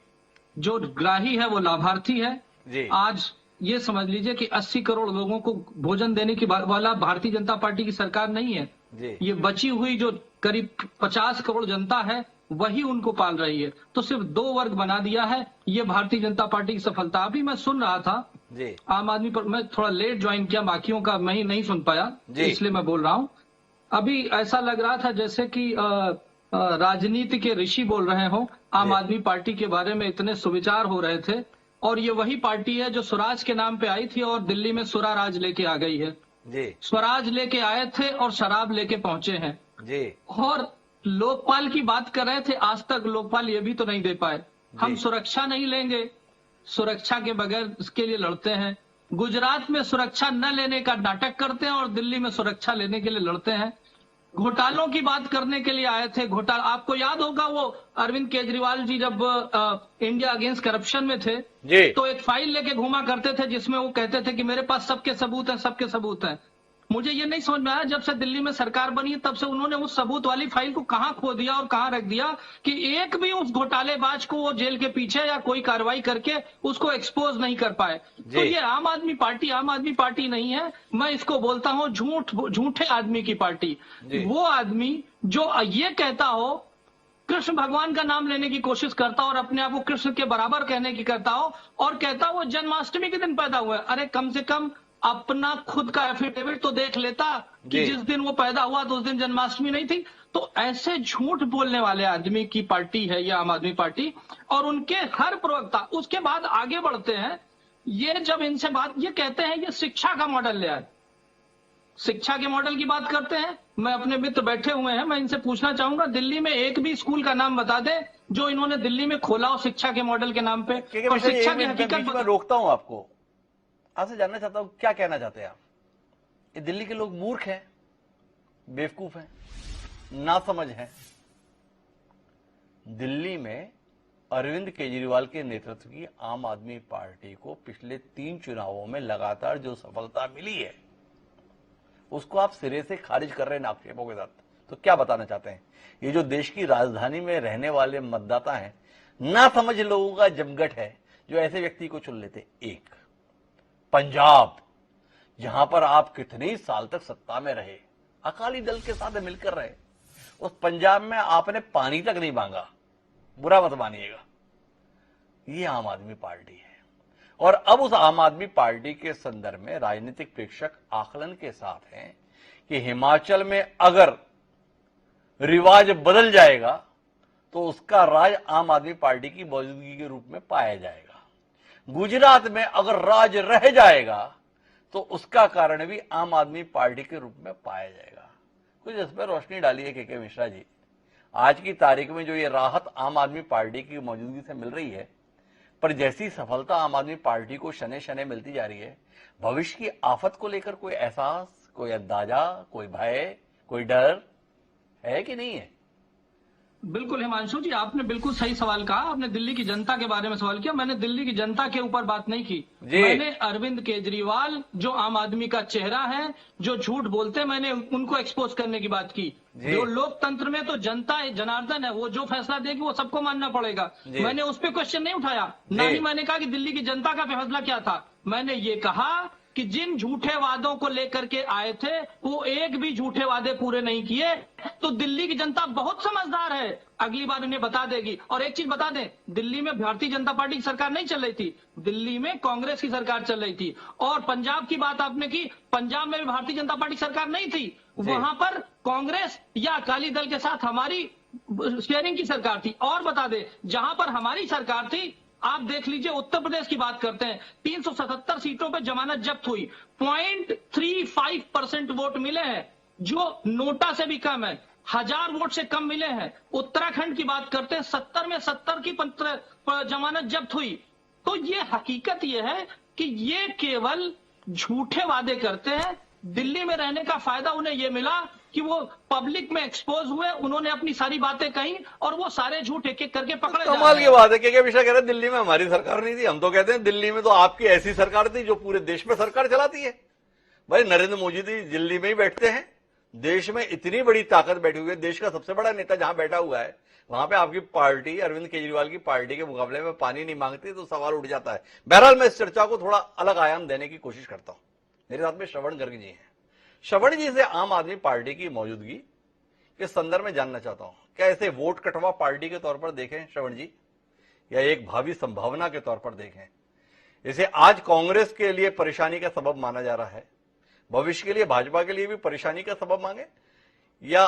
जो ग्राही है वो लाभार्थी है। जी, आज ये समझ लीजिए कि 80 करोड़ लोगों को भोजन देने की वाला भारतीय जनता पार्टी की सरकार नहीं है। जी, ये बची हुई जो करीब 50 करोड़ जनता है वही उनको पाल रही है। तो सिर्फ दो वर्ग बना दिया है, ये भारतीय जनता पार्टी की सफलता। अभी मैं सुन रहा था जी, आम आदमी पर, मैं थोड़ा लेट ज्वाइन किया, बाकियों का मैं नहीं सुन पाया, इसलिए मैं बोल रहा हूं। अभी ऐसा लग रहा था जैसे कि राजनीति के ऋषि बोल रहे हो, आम आदमी पार्टी के बारे में इतने सुविचार हो रहे थे। और ये वही पार्टी है जो स्वराज के नाम पे आई थी और दिल्ली में सुरा राज लेके आ गई है। जी, स्वराज लेके आए थे और शराब लेके पहुंचे हैं। जी, और लोकपाल की बात कर रहे थे, आज तक लोकपाल ये भी तो नहीं दे पाए। हम सुरक्षा नहीं लेंगे, सुरक्षा के बगैर इसके लिए लड़ते हैं। गुजरात में सुरक्षा न लेने का नाटक करते हैं और दिल्ली में सुरक्षा लेने के लिए लड़ते हैं। घोटालों की बात करने के लिए आए थे। घोटाला आपको याद होगा, वो अरविंद केजरीवाल जी जब इंडिया अगेंस्ट करप्शन में थे जी, तो एक फाइल लेके घूमा करते थे जिसमें वो कहते थे कि मेरे पास सबके सबूत हैं, सबके सबूत हैं। मुझे ये नहीं समझ में आया, जब से दिल्ली में सरकार बनी है तब से उन्होंने उस सबूत वाली फाइल को कहां खो दिया और कहां रख दिया कि एक भी उस घोटालेबाज को वो जेल के पीछे या कोई कार्रवाई करके उसको एक्सपोज नहीं कर पाए। तो ये आम आदमी पार्टी नहीं है, मैं इसको बोलता हूं झूठे आदमी की पार्टी। वो आदमी जो ये कहता हो, कृष्ण भगवान का नाम लेने की कोशिश करता हो और अपने आप को कृष्ण के बराबर कहने की करता हो और कहता हो वो जन्माष्टमी के दिन पैदा हुआ है। अरे कम से कम अपना खुद का एफिडेविट तो देख लेता कि जिस दिन वो पैदा हुआ तो उस दिन जन्माष्टमी नहीं थी। तो ऐसे झूठ बोलने वाले आदमी की पार्टी है ये आम आदमी पार्टी। और उनके हर प्रवक्ता उसके बाद आगे बढ़ते हैं। ये जब इनसे बात ये कहते हैं ये शिक्षा का मॉडल ले आए, शिक्षा के मॉडल की बात करते हैं। मैं अपने मित्र बैठे हुए हैं, मैं इनसे पूछना चाहूंगा दिल्ली में एक भी स्कूल का नाम बता दे जो इन्होंने दिल्ली में खोला हो शिक्षा के मॉडल के नाम पे। और शिक्षा की हकीकत मैं रोकता हूं आपको, आपसे जानना चाहता हूं क्या कहना चाहते हैं आप। ये दिल्ली के लोग मूर्ख हैं, बेवकूफ हैं, नासमझ हैं। दिल्ली में अरविंद केजरीवाल के नेतृत्व की आम आदमी पार्टी को पिछले 3 चुनावों में लगातार जो सफलता मिली है उसको आप सिरे से खारिज कर रहे हैं आक्षेपों के साथ। तो क्या बताना चाहते हैं? ये जो देश की राजधानी में रहने वाले मतदाता हैं, नासमझ लोगों का जमघट है जो ऐसे व्यक्ति को चुन लेते। एक पंजाब, जहां पर आप कितने ही साल तक सत्ता में रहे, अकाली दल के साथ मिलकर रहे, उस पंजाब में आपने पानी तक नहीं मांगा, बुरा मत मानिएगा। ये आम आदमी पार्टी है। और अब उस आम आदमी पार्टी के संदर्भ में राजनीतिक प्रेक्षक आकलन के साथ हैं कि हिमाचल में अगर रिवाज बदल जाएगा तो उसका राज आम आदमी पार्टी की मौजूदगी के रूप में पाया जाएगा। गुजरात में अगर राज रह जाएगा तो उसका कारण भी आम आदमी पार्टी के रूप में पाया जाएगा। कुछ इस पर रोशनी डालिए के मिश्रा जी। आज की तारीख में जो ये राहत आम आदमी पार्टी की मौजूदगी से मिल रही है, पर जैसी सफलता आम आदमी पार्टी को शने शने मिलती जा रही है, भविष्य की आफत को लेकर कोई एहसास, कोई अंदाजा, कोई भय, कोई डर है कि नहीं है? बिल्कुल हिमांशु जी, आपने बिल्कुल सही सवाल कहा। आपने दिल्ली की जनता के बारे में सवाल किया, मैंने दिल्ली की जनता के ऊपर बात नहीं की। मैंने अरविंद केजरीवाल जो आम आदमी का चेहरा है, जो झूठ बोलते हैं, मैंने उनको एक्सपोज करने की बात की। जो लोकतंत्र में तो जनता जनार्दन है, वो जो फैसला देगी वो सबको मानना पड़ेगा। मैंने उस पर क्वेश्चन नहीं उठाया, ना ही मैंने कहा कि दिल्ली की जनता का फैसला क्या था। मैंने ये कहा कि जिन झूठे वादों को लेकर के आए थे वो एक भी झूठे वादे पूरे नहीं किए। तो दिल्ली की जनता बहुत समझदार है, अगली बार इन्हें बता देगी। और एक चीज बता दें, दिल्ली में भारतीय जनता पार्टी की सरकार नहीं चल रही थी, दिल्ली में कांग्रेस की सरकार चल रही थी। और पंजाब की बात आपने की, पंजाब में भी भारतीय जनता पार्टी सरकार नहीं थी, वहां पर कांग्रेस या अकाली दल के साथ हमारी शेयरिंग की सरकार थी। और बता दें, जहां पर हमारी सरकार थी, आप देख लीजिए, उत्तर प्रदेश की बात करते हैं, 377 सीटों पर जमानत जब्त हुई, 0.35% वोट मिले हैं, जो नोटा से भी कम है, 1000 वोट से कम मिले हैं। उत्तराखंड की बात करते हैं, 70 में 70 की जमानत जब्त हुई। तो ये हकीकत ये है कि ये केवल झूठे वादे करते हैं। दिल्ली में रहने का फायदा उन्हें यह मिला कि वो पब्लिक में एक्सपोज हुए, उन्होंने अपनी सारी बातें कही और वो सारे झूठ एक एक करके पकड़े जा रहे हैं। कमाल की बात है कि विषय कह रहे हैं दिल्ली में हमारी सरकार नहीं थी। हम तो कहते हैं दिल्ली में तो आपकी ऐसी सरकार थी जो पूरे देश में सरकार चलाती है। भाई नरेंद्र मोदी जी दिल्ली में ही बैठते हैं, देश में इतनी बड़ी ताकत बैठी हुई है, देश का सबसे बड़ा नेता जहां बैठा हुआ है वहां पे आपकी पार्टी, अरविंद केजरीवाल की पार्टी के मुकाबले में पानी नहीं मांगती, तो सवाल उठ जाता है। बहरहाल मैं इस चर्चा को थोड़ा अलग आयाम देने की कोशिश करता हूं। मेरे साथ में श्रवण गर्ग जी हैं। श्रवण जी से आम आदमी पार्टी की मौजूदगी के संदर्भ में जानना चाहता हूं, क्या इसे वोट कटवा पार्टी के तौर पर देखें श्रवण जी, या एक भावी संभावना के तौर पर देखें? इसे आज कांग्रेस के लिए परेशानी का सबब माना जा रहा है, भविष्य के लिए भाजपा के लिए भी परेशानी का सबब मांगे, या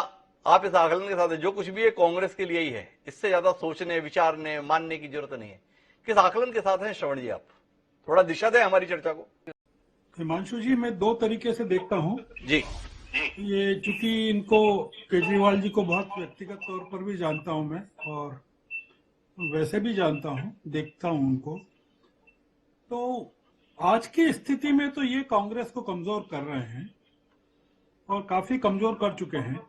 आप इस आकलन के साथ जो कुछ भी है कांग्रेस के लिए ही है, इससे ज्यादा सोचने, विचारने, मानने की जरूरत नहीं है? किस आकलन के साथ हैं श्रवण जी? आप थोड़ा दिशा दें हमारी चर्चा को। हिमांशु जी, मैं दो तरीके से देखता हूं जी। ये, चूंकि इनको, केजरीवाल जी को बहुत व्यक्तिगत तौर पर भी जानता हूं मैं, और वैसे भी जानता हूं, देखता हूं उनको, तो आज की स्थिति में तो ये कांग्रेस को कमजोर कर रहे हैं और काफी कमजोर कर चुके हैं,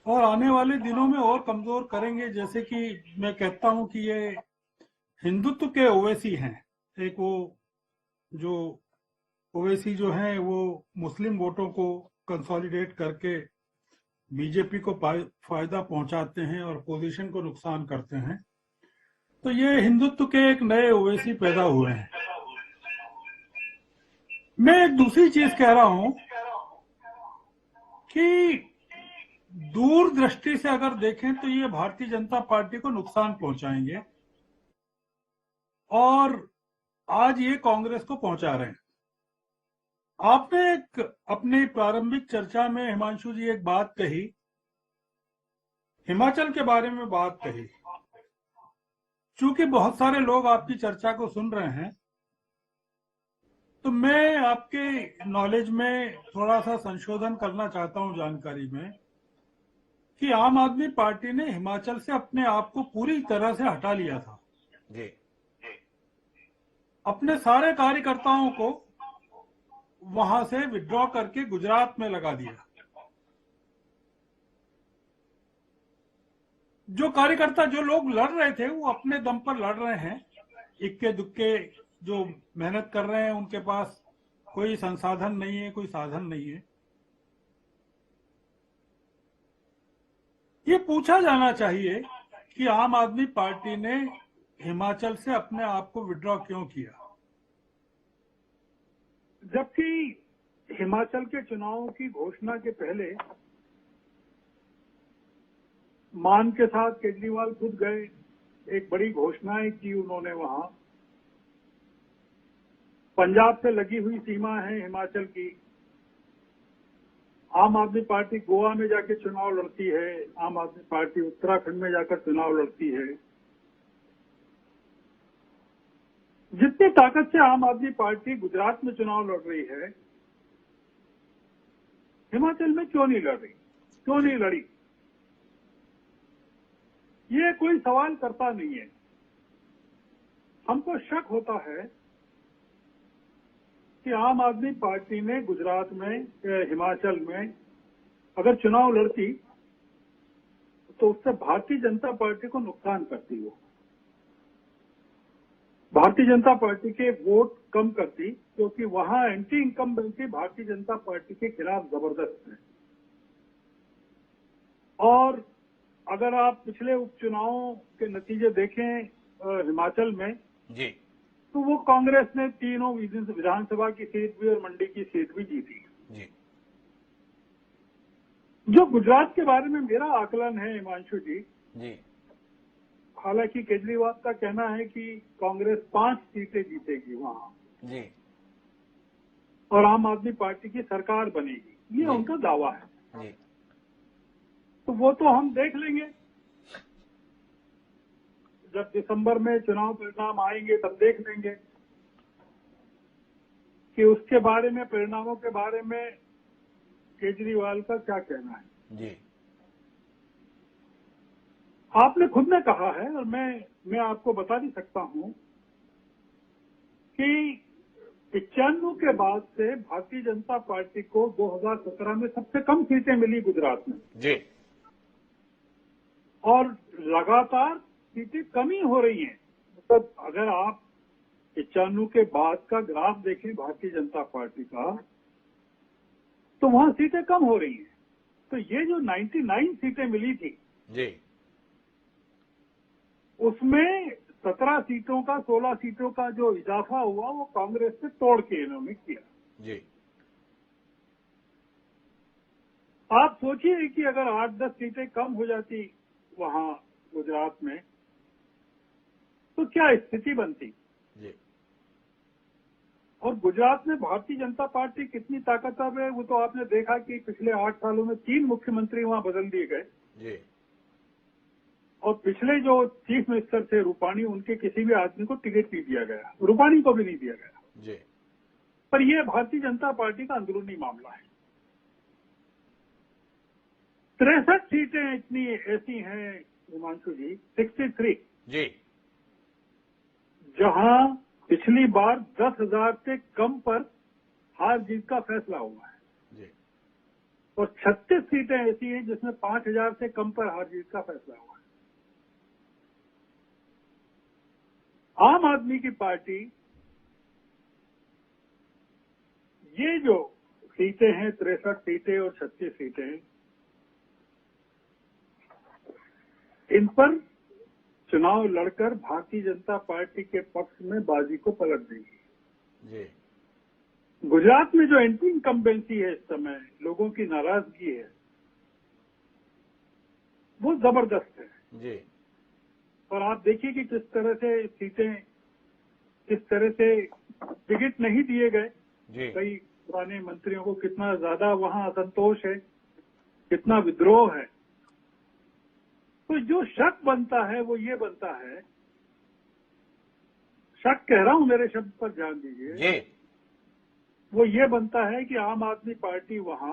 और आने वाले दिनों में और कमजोर करेंगे। जैसे कि मैं कहता हूं कि ये हिंदुत्व के ओवैसी हैं। एक वो जो ओवैसी जो हैं वो मुस्लिम वोटों को कंसोलिडेट करके बीजेपी को फायदा पहुंचाते हैं और पोजीशन को नुकसान करते हैं। तो ये हिंदुत्व के एक नए ओवैसी पैदा हुए हैं। मैं एक दूसरी चीज कह रहा हूं कि दूरदृष्टि से अगर देखें तो ये भारतीय जनता पार्टी को नुकसान पहुंचाएंगे, और आज ये कांग्रेस को पहुंचा रहे हैं। आपने एक अपनी प्रारंभिक चर्चा में हिमांशु जी एक बात कही, हिमाचल के बारे में बात कही। चूंकि बहुत सारे लोग आपकी चर्चा को सुन रहे हैं, तो मैं आपके नॉलेज में थोड़ा सा संशोधन करना चाहता हूं, जानकारी में, कि आम आदमी पार्टी ने हिमाचल से अपने आप को पूरी तरह से हटा लिया था जी। अपने सारे कार्यकर्ताओं को वहां से विड्रॉ करके गुजरात में लगा दिया। जो कार्यकर्ता, जो लोग लड़ रहे थे, वो अपने दम पर लड़ रहे हैं, इक्के दुक्के जो मेहनत कर रहे हैं, उनके पास कोई संसाधन नहीं है, कोई साधन नहीं है। ये पूछा जाना चाहिए कि आम आदमी पार्टी ने हिमाचल से अपने आप को विड्रॉ क्यों किया, जबकि हिमाचल के चुनावों की घोषणा के पहले मान के साथ केजरीवाल खुद गए, एक बड़ी घोषणाएं की उन्होंने। वहां पंजाब से लगी हुई सीमा है हिमाचल की। आम आदमी पार्टी गोवा में जाकर चुनाव लड़ती है, आम आदमी पार्टी उत्तराखंड में जाकर चुनाव लड़ती है। जितनी ताकत से आम आदमी पार्टी गुजरात में चुनाव लड़ रही है, हिमाचल में क्यों नहीं लड़ रही, क्यों नहीं लड़ी? ये कोई सवाल करता नहीं है। हमको शक होता है कि आम आदमी पार्टी ने गुजरात में, हिमाचल में अगर चुनाव लड़ती तो उससे भारतीय जनता पार्टी को नुकसान करती। वो भारतीय जनता पार्टी के वोट कम करती, क्योंकि वहां anti incumbency Bharatiya Janata party के खिलाफ जबरदस्त है। और अगर आप पिछले उपचुनावों के नतीजे देखें हिमाचल में जी, तो वो कांग्रेस ने तीनों विधानसभा की सीट भी और मंडी की सीट भी जीती। जी जो गुजरात के बारे में मेरा आकलन है हिमांशु जी, जी हालांकि केजरीवाल का कहना है कि कांग्रेस 5 सीटें जीतेगी वहां जी और आम आदमी पार्टी की सरकार बनेगी, ये जी। उनका दावा है। जी तो वो तो हम देख लेंगे, जब दिसंबर में चुनाव परिणाम आएंगे तब देख लेंगे कि उसके बारे में, परिणामों के बारे में केजरीवाल का क्या कहना है। जी आपने खुद ने कहा है और मैं आपको बता भी सकता हूं कि 95 के बाद से भारतीय जनता पार्टी को 2017 में सबसे कम सीटें मिली गुजरात में, जी और लगातार सीटें कमी हो रही हैं। मतलब अगर आप 95 के बाद का ग्राफ देखें भारतीय जनता पार्टी का, तो वहां सीटें कम हो रही हैं। तो ये जो 99 सीटें मिली थी, जी उसमें 17 सीटों का, 16 सीटों का जो इजाफा हुआ वो कांग्रेस से तोड़ के इन्होंने किया। जी आप सोचिए कि अगर 8-10 सीटें कम हो जाती वहां गुजरात में, तो क्या स्थिति बनती। जी और गुजरात में भारतीय जनता पार्टी कितनी ताकतवर है वो तो आपने देखा कि पिछले 8 सालों में 3 मुख्यमंत्री वहां बदल दिए गए, जी और पिछले जो चीफ मिनिस्टर थे रूपाणी, उनके किसी भी आदमी को टिकट नहीं दिया गया, रूपाणी को भी नहीं दिया गया। जी पर यह भारतीय जनता पार्टी का अंदरूनी मामला है। 63 सीटें इतनी ऐसी हैं हिमांशु जी, 63, जी जहां पिछली बार 10,000 से कम पर हार जीत का फैसला हुआ है, जी और 36 सीटें ऐसी हैं जिसमें 5,000 से कम पर हार जीत का फैसला हुआ है। आम आदमी की पार्टी, ये जो सीटें हैं 63 सीटें और 36 सीटें, इन पर चुनाव लड़कर भारतीय जनता पार्टी के पक्ष में बाजी को पलट देगी। जी गुजरात में जो एंटी इनकम्बेंसी है इस समय, लोगों की नाराजगी है, वो जबरदस्त है। जी और आप देखिए कि किस तरह से सीटें, किस तरह से टिकट नहीं दिए गए, जी कई पुराने मंत्रियों को कितना ज्यादा वहां असंतोष है, कितना विद्रोह है। तो जो शक बनता है वो ये बनता है, शक कह रहा हूं, मेरे शब्द पर ध्यान दीजिए, जी वो ये बनता है कि आम आदमी पार्टी वहां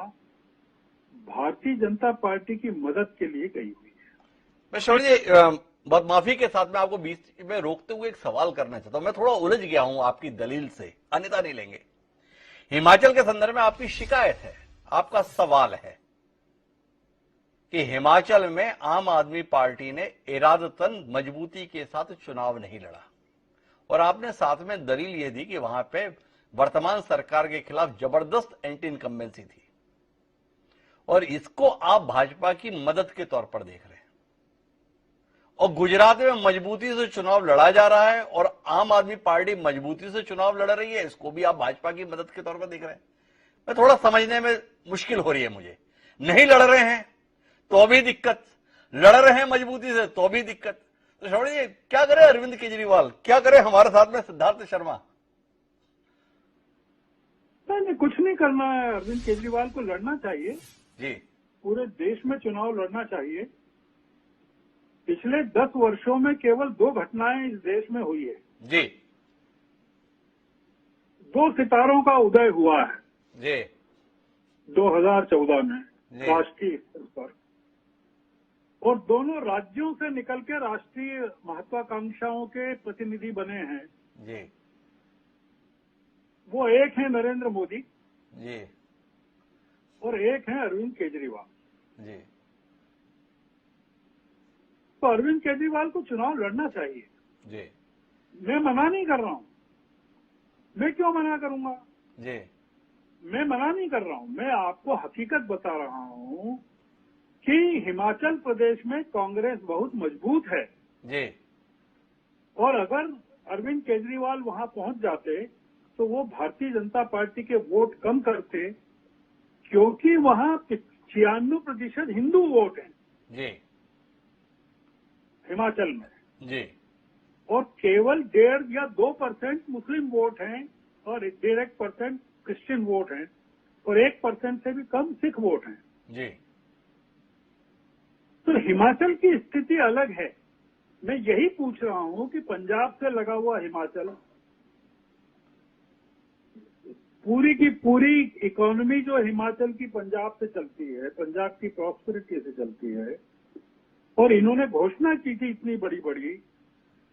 भारतीय जनता पार्टी की मदद के लिए गई हुई है। मैं शौर्य जी बहुत माफी के साथ में आपको बीच में रोकते हुए एक सवाल करना चाहता हूं। मैं थोड़ा उलझ गया हूं आपकी दलील से, अन्यथा नहीं लेंगे। हिमाचल के संदर्भ में आपकी शिकायत है, आपका सवाल है कि हिमाचल में आम आदमी पार्टी ने इरादतन मजबूती के साथ चुनाव नहीं लड़ा, और आपने साथ में दलील यह दी कि वहां पे वर्तमान सरकार के खिलाफ जबरदस्त एंटी इनकम्बेंसी थी, और इसको आप भाजपा की मदद के तौर पर देख रहे हैं। और गुजरात में मजबूती से चुनाव लड़ा जा रहा है और आम आदमी पार्टी मजबूती से चुनाव लड़ रही है, इसको भी आप भाजपा की मदद के तौर पर देख रहे हैं। मैं थोड़ा समझने में मुश्किल हो रही है मुझे। नहीं लड़ रहे हैं तो भी दिक्कत, लड़ रहे हैं मजबूती से तो भी दिक्कत। तो शौर्य जी, क्या करे अरविंद केजरीवाल, क्या करे हमारे साथ में सिद्धार्थ शर्मा? नहीं, कुछ नहीं करना है। अरविंद केजरीवाल को लड़ना चाहिए जी, पूरे देश में चुनाव लड़ना चाहिए। पिछले 10 वर्षों में केवल 2 घटनाएं इस देश में हुई है। जी 2 सितारों का उदय हुआ है जी 2014 में जी। राष्ट्रीय स्तर पर, और दोनों राज्यों से निकल के राष्ट्रीय महत्वाकांक्षाओं के प्रतिनिधि बने हैं। जी वो एक है नरेंद्र मोदी जी और एक है अरविंद केजरीवाल। जी तो अरविंद केजरीवाल को चुनाव लड़ना चाहिए। जी मैं मना नहीं कर रहा हूं, मैं क्यों मना करूंगा? जी मैं मना नहीं कर रहा हूं, मैं आपको हकीकत बता रहा हूं कि हिमाचल प्रदेश में कांग्रेस बहुत मजबूत है। जी और अगर अरविंद केजरीवाल वहां पहुंच जाते तो वो भारतीय जनता पार्टी के वोट कम करते, क्योंकि वहां 96% हिंदू वोट हैं जी हिमाचल में, जी और केवल 1.5 या 2% मुस्लिम वोट हैं और 1.5% क्रिश्चियन वोट हैं, और 1% से भी कम सिख वोट हैं। जी। तो हिमाचल की स्थिति अलग है। मैं यही पूछ रहा हूं कि पंजाब से लगा हुआ हिमाचल, पूरी की पूरी इकोनॉमी जो हिमाचल की पंजाब से चलती है, पंजाब की प्रॉस्पेरिटी से चलती है, और इन्होंने घोषणा की थी इतनी बड़ी बड़ी,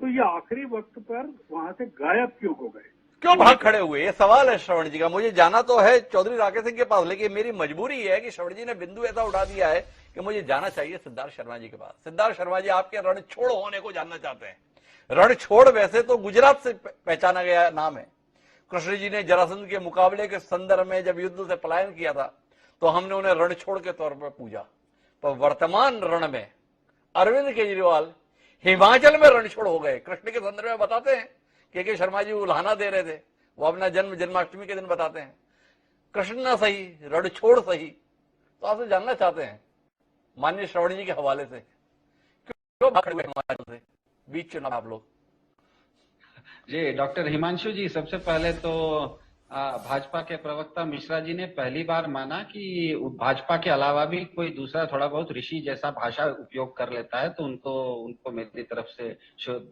तो ये आखिरी वक्त पर वहां से गायब क्यों हो गए? क्यों भाग खड़े हुए? ये सवाल है श्रवण जी का। मुझे जाना तो है चौधरी राकेश सिंह के पास, लेकिन मेरी मजबूरी है कि श्रवण जी ने बिंदु ऐसा उठा दिया है कि मुझे जाना चाहिए सिद्धार्थ शर्मा जी के पास। सिद्धार्थ शर्मा जी आपके रणछोड़ होने को जानना चाहते हैं। रणछोड़ वैसे तो गुजरात से पहचाना गया नाम है। कृष्ण जी ने जरासंध के मुकाबले के संदर्भ में जब युद्ध से पलायन किया था तो हमने उन्हें रणछोड़ के तौर पर पूजा, पर वर्तमान रण में अरविंद केजरीवाल हिमाचल में रणछोड़ हो गए। कृष्ण के संदर्भ में बताते हैं के शर्मा जी उल्हाना दे रहे थे, वो अपना जन्माष्टमी के दिन बताते हैं। कृष्ण ना सही, रणछोड़ सही। तो आपसे जानना चाहते हैं माननीय श्रवण जी के हवाले से, क्यों भाग खड़े हुए हिमाचल से बीच चुनाव आप लोग? जी डॉक्टर हिमांशु जी, सबसे पहले तो भाजपा के प्रवक्ता मिश्रा जी ने पहली बार माना कि भाजपा के अलावा भी कोई दूसरा थोड़ा बहुत ऋषि जैसा भाषा उपयोग कर लेता है, तो उनको मेरी तरफ से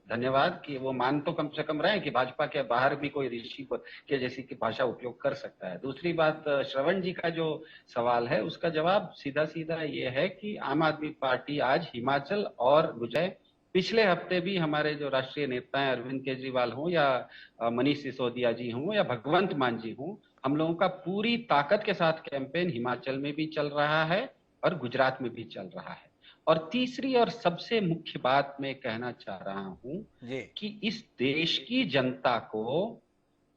धन्यवाद कि वो मान तो कम से कम रहे कि भाजपा के बाहर भी कोई ऋषि के जैसी की भाषा उपयोग कर सकता है। दूसरी बात, श्रवण जी का जो सवाल है उसका जवाब सीधा सीधा ये है कि आम आदमी पार्टी आज हिमाचल और गुजरात, पिछले हफ्ते भी हमारे जो राष्ट्रीय नेता हैं अरविंद केजरीवाल हों या मनीष सिसोदिया जी हों या भगवंत मान जी हों, हम लोगों का पूरी ताकत के साथ कैंपेन हिमाचल में भी चल रहा है और गुजरात में भी चल रहा है। और तीसरी और सबसे मुख्य बात मैं कहना चाह रहा हूं कि इस देश की जनता को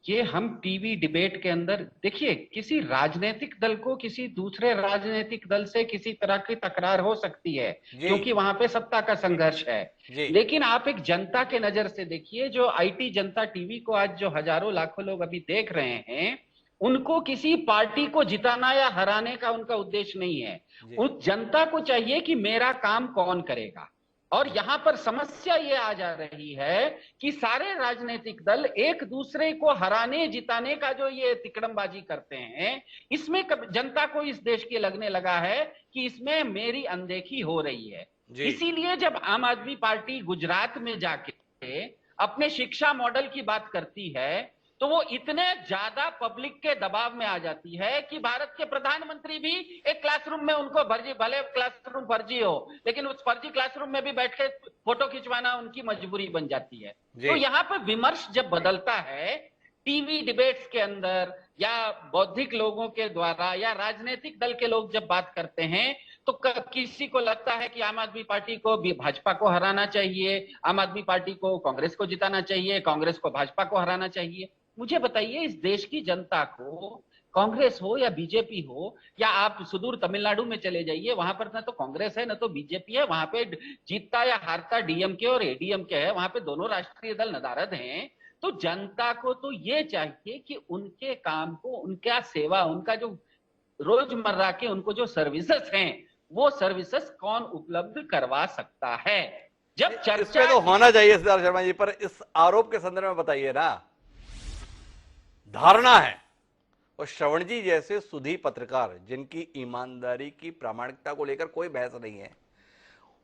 ये हम टीवी डिबेट के अंदर देखिए, किसी राजनीतिक दल को किसी दूसरे राजनीतिक दल से किसी तरह की तकरार हो सकती है क्योंकि वहां पे सत्ता का संघर्ष है, लेकिन आप एक जनता के नजर से देखिए, जो आईटी जनता टीवी को आज जो हजारों लाखों लोग अभी देख रहे हैं, उनको किसी पार्टी को जिताना या हराने का उनका उद्देश्य नहीं है। उस जनता को चाहिए कि मेरा काम कौन करेगा। और यहां पर समस्या ये आ जा रही है कि सारे राजनीतिक दल एक दूसरे को हराने जिताने का जो ये तिकड़मबाजी करते हैं, इसमें जनता को इस देश के लगने लगा है कि इसमें मेरी अनदेखी हो रही है। इसीलिए जब आम आदमी पार्टी गुजरात में जाके अपने शिक्षा मॉडल की बात करती है तो वो इतने ज्यादा पब्लिक के दबाव में आ जाती है कि भारत के प्रधानमंत्री भी एक क्लासरूम में उनको भले क्लासरूम फर्जी हो, लेकिन उस फर्जी क्लासरूम में भी बैठ के फोटो खिंचवाना उनकी मजबूरी बन जाती है। तो यहाँ पर विमर्श जब बदलता है टीवी डिबेट्स के अंदर या बौद्धिक लोगों के द्वारा या राजनीतिक दल के लोग जब बात करते हैं, तो किसी को लगता है कि आम आदमी पार्टी को भी भाजपा को हराना चाहिए, आम आदमी पार्टी को कांग्रेस को जिताना चाहिए, कांग्रेस को भाजपा को हराना चाहिए। मुझे बताइए, इस देश की जनता को कांग्रेस हो या बीजेपी हो, या आप सुदूर तमिलनाडु में चले जाइए, वहां पर ना तो कांग्रेस है ना तो बीजेपी है, वहां पे जीतता या हारता डीएमके और एडीएमके है, वहां पे दोनों राष्ट्रीय दल नदारद हैं। तो जनता को तो ये चाहिए कि उनके काम को, उनका सेवा, उनका जो रोजमर्रा के उनको जो सर्विसेज हैं, वो सर्विसेज कौन उपलब्ध करवा सकता है। जब चर्चा तो होना चाहिए सिद्धार्थ शर्मा जी, पर इस आरोप के संदर्भ में बताइए ना, धारणा है और श्रवण जी जैसे सुधी पत्रकार जिनकी ईमानदारी की प्रामाणिकता को लेकर कोई बहस नहीं है,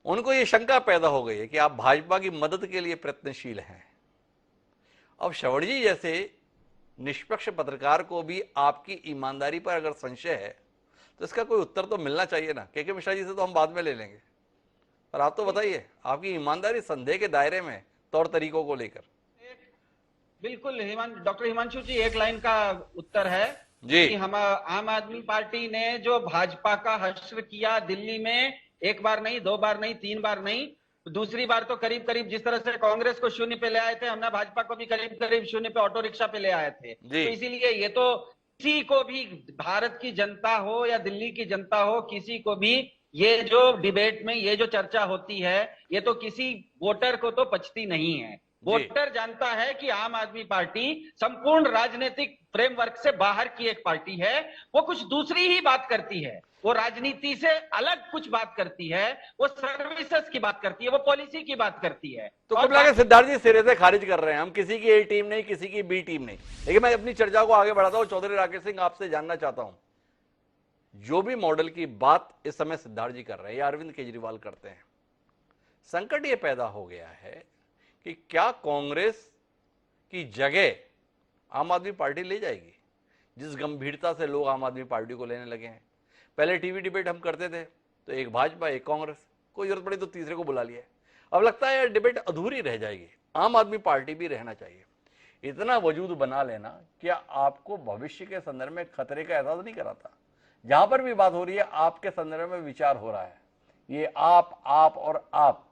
उनको यह शंका पैदा हो गई है कि आप भाजपा की मदद के लिए प्रयत्नशील हैं। अब श्रवण जी जैसे निष्पक्ष पत्रकार को भी आपकी ईमानदारी पर अगर संशय है तो इसका कोई उत्तर तो मिलना चाहिए ना। के मिश्रा जी से तो हम बाद में ले लेंगे, पर आप तो बताइए आपकी ईमानदारी संदेह के दायरे में तौर तरीकों को लेकर। बिल्कुल डॉक्टर हिमांशु जी, एक लाइन का उत्तर है जी। कि हम आम आदमी पार्टी ने जो भाजपा का हश्र किया दिल्ली में, एक बार नहीं, दो बार नहीं, तीन बार नहीं, दूसरी बार तो करीब करीब जिस तरह से कांग्रेस को शून्य पे ले आए थे, हमने भाजपा को भी करीब करीब शून्य पे ऑटो रिक्शा पे ले आए थे। तो इसीलिए ये तो किसी को भी, भारत की जनता हो या दिल्ली की जनता हो, किसी को भी ये जो डिबेट में ये जो चर्चा होती है, ये तो किसी वोटर को तो पचती नहीं है। वोटर जानता है कि आम आदमी पार्टी संपूर्ण राजनीतिक फ्रेमवर्क से बाहर की एक पार्टी है। वो कुछ दूसरी ही बात करती है, वो राजनीति से अलग कुछ बात करती है, वो सर्विसेज की बात करती है, वो पॉलिसी की बात करती है। तो कुल मिलाकर सिद्धार्थ जी सिरे से खारिज कर रहे हैं, हम किसी की ए टीम नहीं, किसी की बी टीम नहीं। लेकिन मैं अपनी चर्चा को आगे बढ़ाता हूं। चौधरी राकेश सिंह, आपसे जानना चाहता हूं, जो भी मॉडल की बात इस समय सिद्धार्थ जी कर रहे हैं या अरविंद केजरीवाल करते हैं, संकट ये पैदा हो गया है कि क्या कांग्रेस की जगह आम आदमी पार्टी ले जाएगी? जिस गंभीरता से लोग आम आदमी पार्टी को लेने लगे हैं। पहले टीवी डिबेट हम करते थे तो एक भाजपा एक कांग्रेस, कोई जरूरत पड़ी तो तीसरे को बुला लिया। अब लगता है डिबेट अधूरी रह जाएगी, आम आदमी पार्टी भी रहना चाहिए। इतना वजूद बना लेना क्या आपको भविष्य के संदर्भ में खतरे का एहसास नहीं कराता? जहां पर भी बात हो रही है आपके संदर्भ में विचार हो रहा है, ये आप और आप,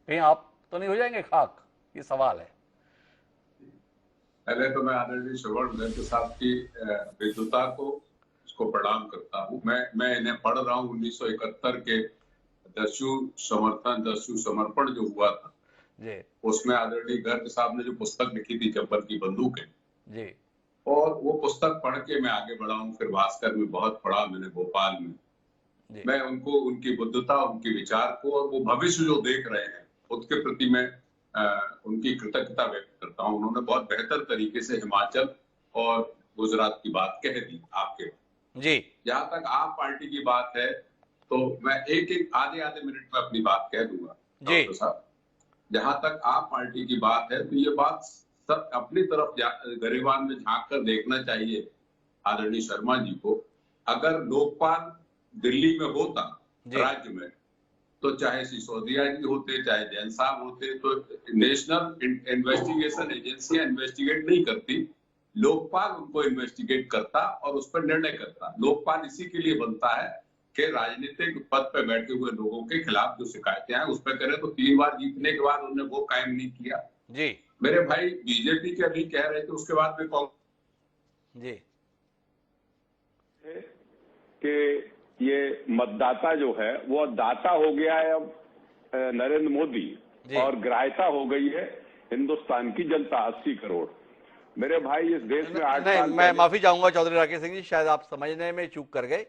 कहीं आप तो नहीं हो जाएंगे खाक? ये सवाल है। पहले तो मैं आदरणीय श्रवण दत्त साहब की विद्वता को उसको प्रणाम करता हूँ। मैं इन्हें पढ़ रहा हूँ 1971 के दस्यु समर्पण जो हुआ था जी, उसमें आदरणीय गर्ग साहब ने जो पुस्तक लिखी थी चंपल की बंदूकें जी, और वो पुस्तक पढ़ के मैं आगे बढ़ा हूँ। फिर भास्कर में बहुत पढ़ा मैंने, भोपाल में। मैं उनको, उनकी बुद्धता, उनके विचार को और वो भविष्य जो देख रहे हैं उसके प्रति मैं उनकी कृतज्ञता व्यक्त करता हूँ। उन्होंने बहुत बेहतर तरीके से हिमाचल और गुजरात की बात कह दी आपके जी। जहां तक आप पार्टी की बात है तो मैं एक आधे मिनट में अपनी बात कह दूंगा डॉक्टर साहब। जहां तक आप पार्टी की बात है तो ये बात सब अपनी तरफ गरिमान में झांक कर देखना चाहिए आदरणीय शर्मा जी को। अगर लोकपाल दिल्ली में होता राज्य में तो चाहे सिसोदिया जी होते, चाहे जैन साहब होते, तो नेशनल इन्वेस्टिगेशन एजेंसियां इन्वेस्टिगेट नहीं करती, लोकपाल उनको इन्वेस्टिगेट करता और उस पर निर्णय करता। लोकपाल इसी के लिए बनता है कि राजनीतिक पद पर बैठे हुए लोगों के खिलाफ जो शिकायतें हैं उस पर करे। तो 3 बार जीतने के बाद उन्होंने वो कायम नहीं किया। जी मेरे भाई बीजेपी के अभी कह रहे थे, उसके बाद में जी कि ये मतदाता जो है वो दाता हो गया है अब नरेंद्र मोदी, और ग्राह्यता हो गई है हिंदुस्तान की जनता 80 करोड़। मेरे भाई इस देश में 8 साल मैं माफी चाहूंगा चौधरी राकेश सिंह जी, शायद आप समझने में चूक कर गए।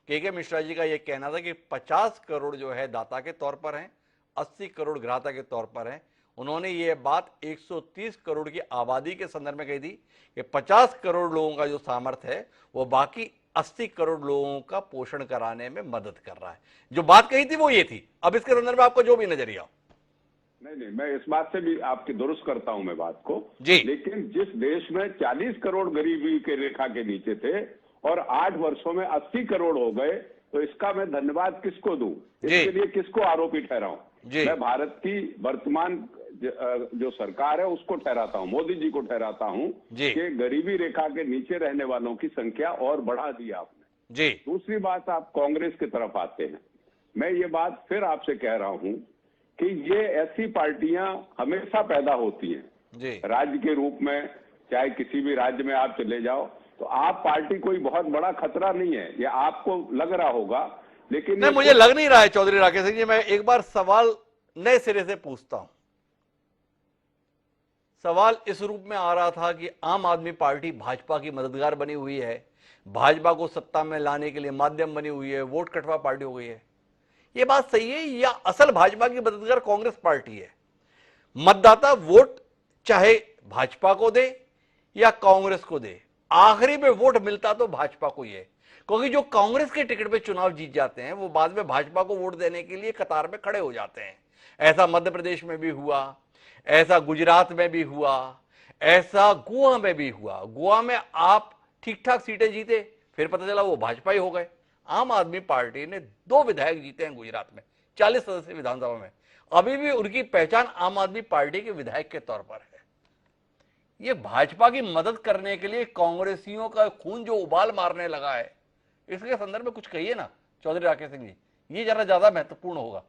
के मिश्रा जी का यह कहना था कि 50 करोड़ जो है दाता के तौर पर हैं, 80 करोड़ ग्राह्यता के तौर पर हैं। उन्होंने ये बात 130 करोड़ की आबादी के संदर्भ में कही थी कि 50 करोड़ लोगों का जो सामर्थ्य है वो बाकी 80 करोड़ लोगों का पोषण कराने में मदद कर रहा है। जो बात कही थी वो ये थी। अब इसके संदर्भ में आपको जो भी नजरिया हो। नहीं, मैं इस बात से भी आपकी दुरुस्त करता हूं मैं बात को जी। लेकिन जिस देश में 40 करोड़ गरीबी के रेखा के नीचे थे और 8 वर्षों में 80 करोड़ हो गए, तो इसका मैं धन्यवाद किसको दूं? इसके लिए किसको आरोपी ठहराऊं? मैं भारत की वर्तमान जो सरकार है उसको ठहराता हूं, मोदी जी को ठहराता हूं कि गरीबी रेखा के नीचे रहने वालों की संख्या और बढ़ा दी आपने। जी। दूसरी बात, आप कांग्रेस की तरफ आते हैं। मैं ये बात फिर आपसे कह रहा हूं कि ये ऐसी पार्टियां हमेशा पैदा होती हैं राज्य के रूप में, चाहे किसी भी राज्य में आप चले जाओ, तो आप पार्टी कोई बहुत बड़ा खतरा नहीं है, ये आपको लग रहा होगा, लेकिन नहीं, मुझे लग नहीं रहा है चौधरी राकेश सिंह जी। मैं एक बार सवाल नए सिरे से पूछता हूं। सवाल इस रूप में आ रहा था कि आम आदमी पार्टी भाजपा की मददगार बनी हुई है, भाजपा को सत्ता में लाने के लिए माध्यम बनी हुई है, वोट कटवा पार्टी हो गई है। यह बात सही है या असल भाजपा की मददगार कांग्रेस पार्टी है? मतदाता वोट चाहे भाजपा को दे या कांग्रेस को दे, आखिरी में वोट मिलता तो भाजपा को ही है, क्योंकि जो कांग्रेस के टिकट पे चुनाव जीत जाते हैं वो बाद में भाजपा को वोट देने के लिए कतार में खड़े हो जाते हैं। ऐसा मध्य प्रदेश में भी हुआ, ऐसा गुजरात में भी हुआ, ऐसा गोवा में भी हुआ। गोवा में आप ठीक ठाक सीटें जीते, फिर पता चला वो भाजपा ही हो गए। आम आदमी पार्टी ने 2 विधायक जीते हैं गुजरात में, 40 सदस्य विधानसभा में। अभी भी उनकी पहचान आम आदमी पार्टी के विधायक के तौर पर है। ये भाजपा की मदद करने के लिए कांग्रेसियों का खून जो उबाल मारने लगा है, इसके संदर्भ में कुछ कहिए ना चौधरी राकेश सिंह जी, ये जरा ज्यादा महत्वपूर्ण होगा।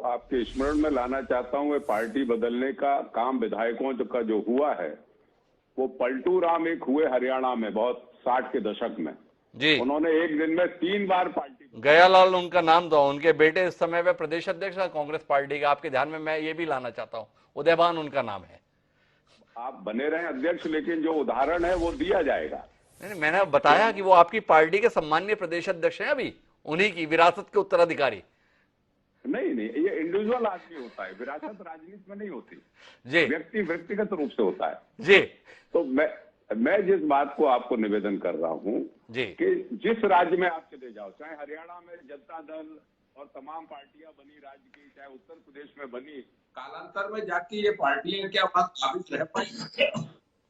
आपके स्मरण में लाना चाहता हूं, पार्टी बदलने का काम विधायकों का जो हुआ है, वो पलटू राम एक हुए हरियाणा में बहुत 60 के दशक में। उन्होंने एक दिन में 3 बार पार्टी गयालाल उनका नाम था, उनके बेटे इस समय वे प्रदेश अध्यक्ष है कांग्रेस पार्टी का। आपके ध्यान में मैं ये भी लाना चाहता हूं, उदयभान उनका नाम है। आप बने रहे अध्यक्ष, लेकिन जो उदाहरण है वो दिया जाएगा। नहीं, मैंने बताया कि वो आपकी पार्टी के सम्मानीय प्रदेश अध्यक्ष हैं, अभी उन्हीं की विरासत के उत्तराधिकारी। नहीं, ये इंडिविजुअल आदमी होता है, विरासत राजनीति में नहीं होती जी, व्यक्तिगत रूप से होता है जी। तो मैं जिस बात को आपको निवेदन कर रहा हूं जी, कि जिस राज्य में आप चले जाओ, चाहे हरियाणा में जनता दल और तमाम पार्टियां बनी राज्य की, चाहे उत्तर प्रदेश में बनी, कालांतर में जाके ये पार्टियां क्या बात काबिज रह पाई?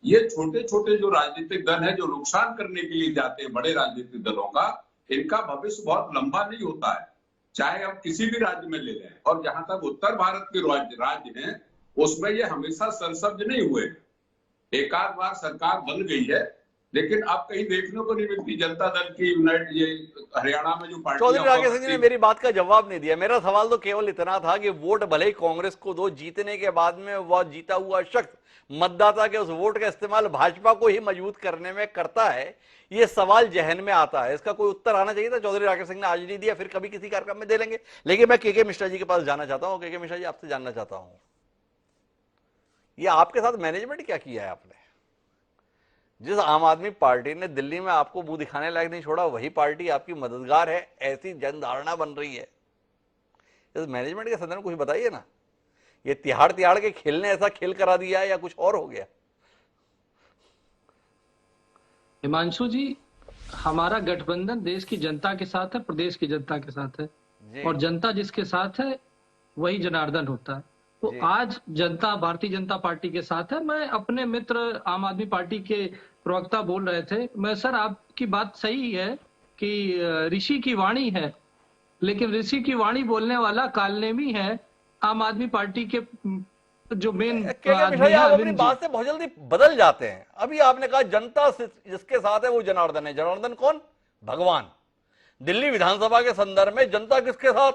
ये छोटे छोटे जो राजनीतिक दल है जो नुकसान करने के लिए जाते हैं बड़े राजनीतिक दलों का, इनका भविष्य बहुत लंबा नहीं होता है, चाहे आप किसी भी राज्य में ले लें। और जहां तक उत्तर भारत के राज्य हैं, उसमें ये हमेशा सरसब्ज नहीं हुए। एक आध बार सरकार बन गई है, लेकिन आप कहीं देखने को नहीं मिलती जनता दल की यूनाइट, ये हरियाणा में जो पार्टी। चौधरी राकेश सिंह जी ने मेरी बात का जवाब नहीं दिया। मेरा सवाल तो केवल इतना था कि वोट भले ही कांग्रेस को दो, जीतने के बाद में वह जीता हुआ शख्स मतदाता के उस वोट का इस्तेमाल भाजपा को ही मजबूत करने में करता है, ये सवाल जहन में आता है। इसका कोई उत्तर आना चाहिए था। चौधरी राकेश सिंह ने आज नहीं दिया, फिर कभी किसी कार्यक्रम में दे लेंगे। लेकिन मैं के मिश्रा जी के पास जाना चाहता हूं। के मिश्रा जी, आपसे जानना चाहता हूं, ये आपके साथ मैनेजमेंट क्या किया है आपने? जिस आम आदमी पार्टी ने दिल्ली में आपको मुंह दिखाने लायक नहीं छोड़ा, वही पार्टी आपकी मददगार है, ऐसी जनधारणा बन रही है। इस मैनेजमेंट के संदर्भ में कुछ बताइए ना। ये तिहाड़ के खेल ने ऐसा खेल करा दिया है या कुछ और हो गया? हिमांशु जी, हमारा गठबंधन देश की जनता के साथ है, प्रदेश की जनता के साथ है, और जनता जिसके साथ है वही जनार्दन होता है। तो आज जनता भारतीय जनता पार्टी के साथ है। मैं अपने मित्र आम आदमी पार्टी के प्रवक्ता बोल रहे थे, मैं सर आपकी बात सही है कि ऋषि की वाणी है, लेकिन ऋषि की वाणी बोलने वाला कालनेमी है आम आदमी पार्टी के जो मेन आदमी है। आप अपनी बात से बहुत जल्दी बदल जाते हैं। अभी आपने कहा जनता जिसके साथ है वो जनार्दन है। जनार्दन कौन? भगवान। दिल्ली विधानसभा के संदर्भ में जनता किसके साथ?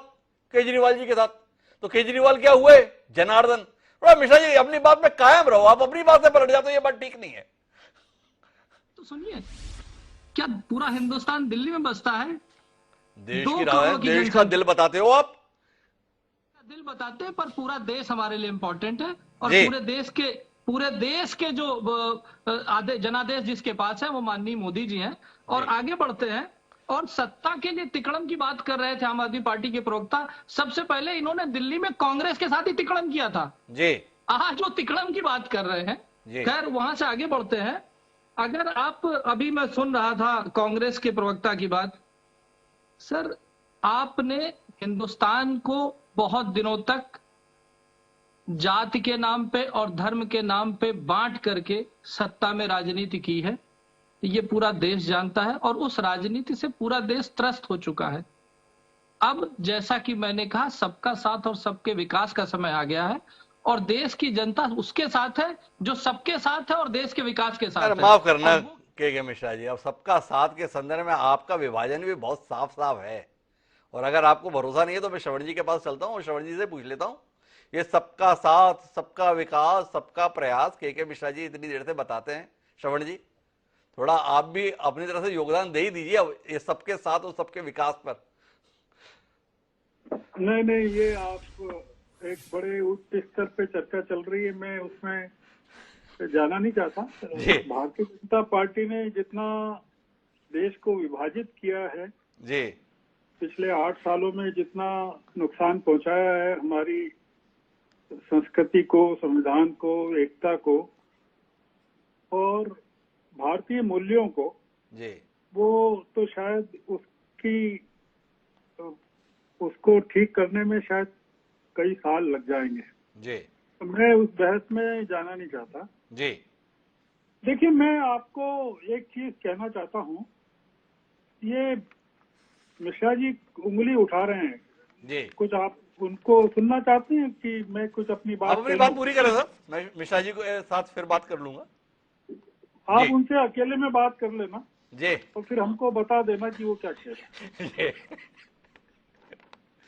केजरीवाल जी के साथ। तो केजरीवाल क्या हुए? जनार्दन। मिश्रा जी, अपनी बात में कायम रहो, आप अपनी बात से पलट जाते हो, ये बात ठीक नहीं है। तो सुनिए, क्या पूरा हिंदुस्तान दिल्ली में बसता है? देश की राह, देश का दिल बताते हो आप। दिल बताते हैं, पर पूरा देश हमारे लिए इम्पोर्टेंट है। और पूरे देश के जो जनादेश जिसके पास है वो माननीय मोदी जी हैं। और आगे बढ़ते हैं, और सत्ता के लिए तिकड़म की बात कर रहे थे आम आदमी पार्टी के प्रवक्ता। सबसे पहले इन्होंने दिल्ली में कांग्रेस के साथ ही तिकड़म किया था जी। आज वो तिकड़म की बात कर रहे हैं। खैर, वहां से आगे बढ़ते हैं। अगर आप, अभी मैं सुन रहा था कांग्रेस के प्रवक्ता की बात। सर, आपने हिंदुस्तान को बहुत दिनों तक जाति के नाम पे और धर्म के नाम पे बांट करके सत्ता में राजनीति की है, ये पूरा देश जानता है, और उस राजनीति से पूरा देश त्रस्त हो चुका है। अब जैसा कि मैंने कहा, सबका साथ और सबके विकास का समय आ गया है, और देश की जनता उसके साथ है जो सबके साथ है और देश के विकास के साथ है। माफ करना के मिश्रा जी, अब सबका साथ के संदर्भ में आपका विभाजन भी बहुत साफ साफ है। और अगर आपको भरोसा नहीं है तो मैं श्रवण जी के पास चलता हूं और श्रवण जी से पूछ लेता हूं। ये सबका साथ, सबका विकास, सबका प्रयास के मिश्रा जी इतनी देर से बताते हैं। श्रवण जी, थोड़ा आप भी अपनी तरफ से योगदान दे ही दीजिए ये सबके साथ और सबके विकास पर। नहीं, ये आप एक बड़े उच्च स्तर पे चर्चा चल रही है, मैं उसमें जाना नहीं चाहता। भारतीय जनता पार्टी ने जितना देश को विभाजित किया है जी, पिछले 8 सालों में जितना नुकसान पहुंचाया है हमारी संस्कृति को, संविधान को, एकता को और भारतीय मूल्यों को जी, वो तो शायद उसको ठीक करने में शायद कई साल लग जाएंगे जी। तो मैं उस बहस में जाना नहीं चाहता जी। देखिए, मैं आपको एक चीज कहना चाहता हूँ। ये मिश्रा जी उंगली उठा रहे हैं जी, कुछ आप उनको सुनना चाहते हैं कि मैं कुछ अपनी बात पूरी करें सर? मैं मिश्रा जी के साथ फिर बात कर लूंगा। आप उनसे अकेले में बात कर लेना जी, तो फिर हमको बता देना कि वो क्या कह रहे हैं।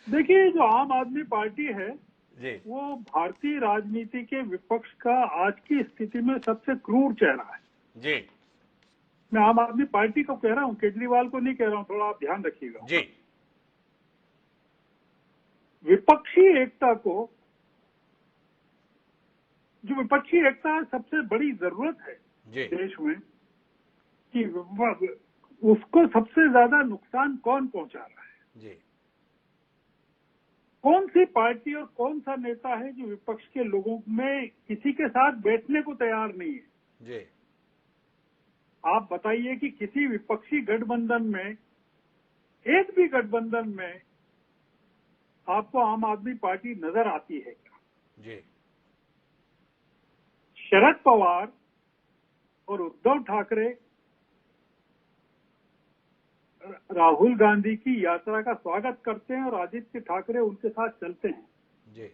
देखिए, जो आम आदमी पार्टी है जी, वो भारतीय राजनीति के विपक्ष का आज की स्थिति में सबसे क्रूर चेहरा है जी। मैं आम आदमी पार्टी को कह रहा हूँ, केजरीवाल को नहीं कह रहा हूँ, थोड़ा आप ध्यान रखिएगा जी। विपक्षी एकता को, जो विपक्षी एकता सबसे बड़ी जरूरत है देश में, कि उसको सबसे ज्यादा नुकसान कौन पहुंचा रहा है जी। कौन सी पार्टी और कौन सा नेता है जो विपक्ष के लोगों में किसी के साथ बैठने को तैयार नहीं है जी। आप बताइए कि किसी विपक्षी गठबंधन में, एक भी गठबंधन में आपको आम आदमी पार्टी नजर आती है क्या? जी। शरद पवार और उद्धव ठाकरे राहुल गांधी की यात्रा का स्वागत करते हैं और आदित्य ठाकरे उनके साथ चलते हैं। जी।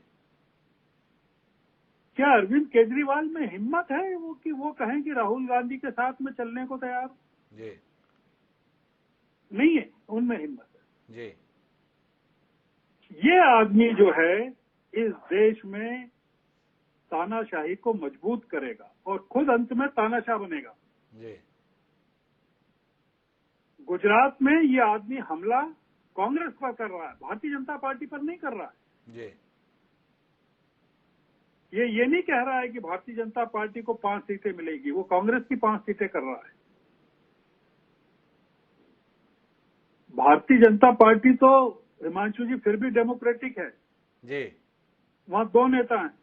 क्या अरविंद केजरीवाल में हिम्मत है वो कहें कि राहुल गांधी के साथ में चलने को तैयार? जी। नहीं है उनमें हिम्मत। जी। ये आदमी जो है इस देश में तानाशाही को मजबूत करेगा और खुद अंत में तानाशाह बनेगा। जी। गुजरात में ये आदमी हमला कांग्रेस पर कर रहा है, भारतीय जनता पार्टी पर नहीं कर रहा है। जी। ये नहीं कह रहा है कि भारतीय जनता पार्टी को 5 सीटें मिलेगी, वो कांग्रेस की 5 सीटें कर रहा है। भारतीय जनता पार्टी तो हिमांशु जी फिर भी डेमोक्रेटिक है जी। वहां 2 नेता हैं।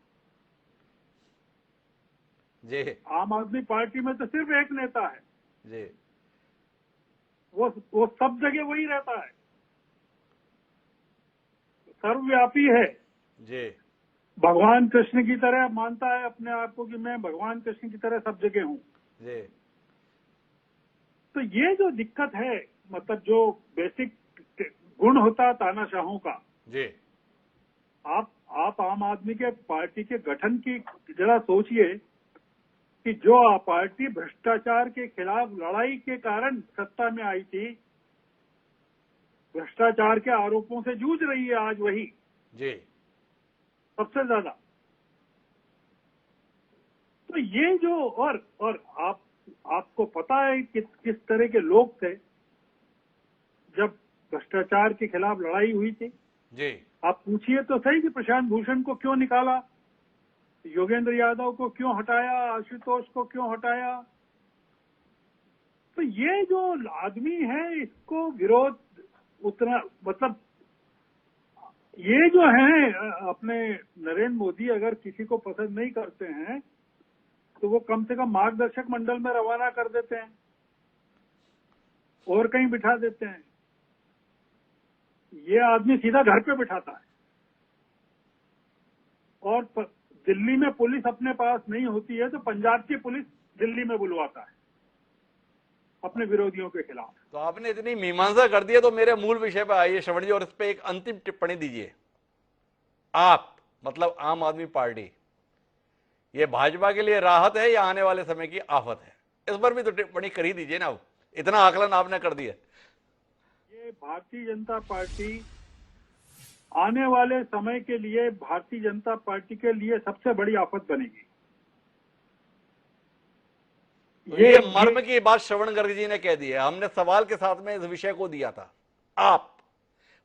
जी। आम आदमी पार्टी में तो सिर्फ एक नेता है। जी। वो सब जगह वही रहता है, सर्वव्यापी है। जी। भगवान कृष्ण की तरह मानता है अपने आप को कि मैं भगवान कृष्ण की तरह सब जगह हूं। जी। तो ये जो दिक्कत है, मतलब जो बेसिक गुण होता है तानाशाहों का, जी। आप आम आदमी के पार्टी के गठन की जरा सोचिए कि जो पार्टी भ्रष्टाचार के खिलाफ लड़ाई के कारण सत्ता में आई थी, भ्रष्टाचार के आरोपों से जूझ रही है आज वही जी। सबसे ज्यादा। तो ये जो और आपको पता है किस तरह के लोग थे जब भ्रष्टाचार के खिलाफ लड़ाई हुई थी। जी। आप पूछिए तो सही कि प्रशांत भूषण को क्यों निकाला, योगेंद्र यादव को क्यों हटाया, आशुतोष को क्यों हटाया। तो ये जो आदमी है इसको विरोध उतना, मतलब ये जो है अपने नरेंद्र मोदी अगर किसी को पसंद नहीं करते हैं तो वो कम से कम मार्गदर्शक मंडल में रवाना कर देते हैं और कहीं बिठा देते हैं। ये आदमी सीधा घर पे बिठाता है और दिल्ली में पुलिस अपने पास नहीं होती है तो पंजाब की पुलिस दिल्ली में बुलवाता है अपने विरोधियों के खिलाफ। तो आपने इतनी मीमांसा कर दी है तो मेरे मूल विषय पर आइए श्रवण जी, और इस पे एक अंतिम टिप्पणी दीजिए। आप मतलब आम आदमी पार्टी, ये भाजपा के लिए राहत है या आने वाले समय की आफत है? इस पर भी तो टिप्पणी कर ही दीजिए ना, इतना आकलन आपने कर दिया। ये भारतीय जनता पार्टी आने वाले समय के लिए भारतीय जनता पार्टी के लिए सबसे बड़ी आफत बनेगी। तो ये मर्म की बात श्रवण गर्ग जी ने कह दी है। हमने सवाल के साथ में इस विषय को दिया था, आप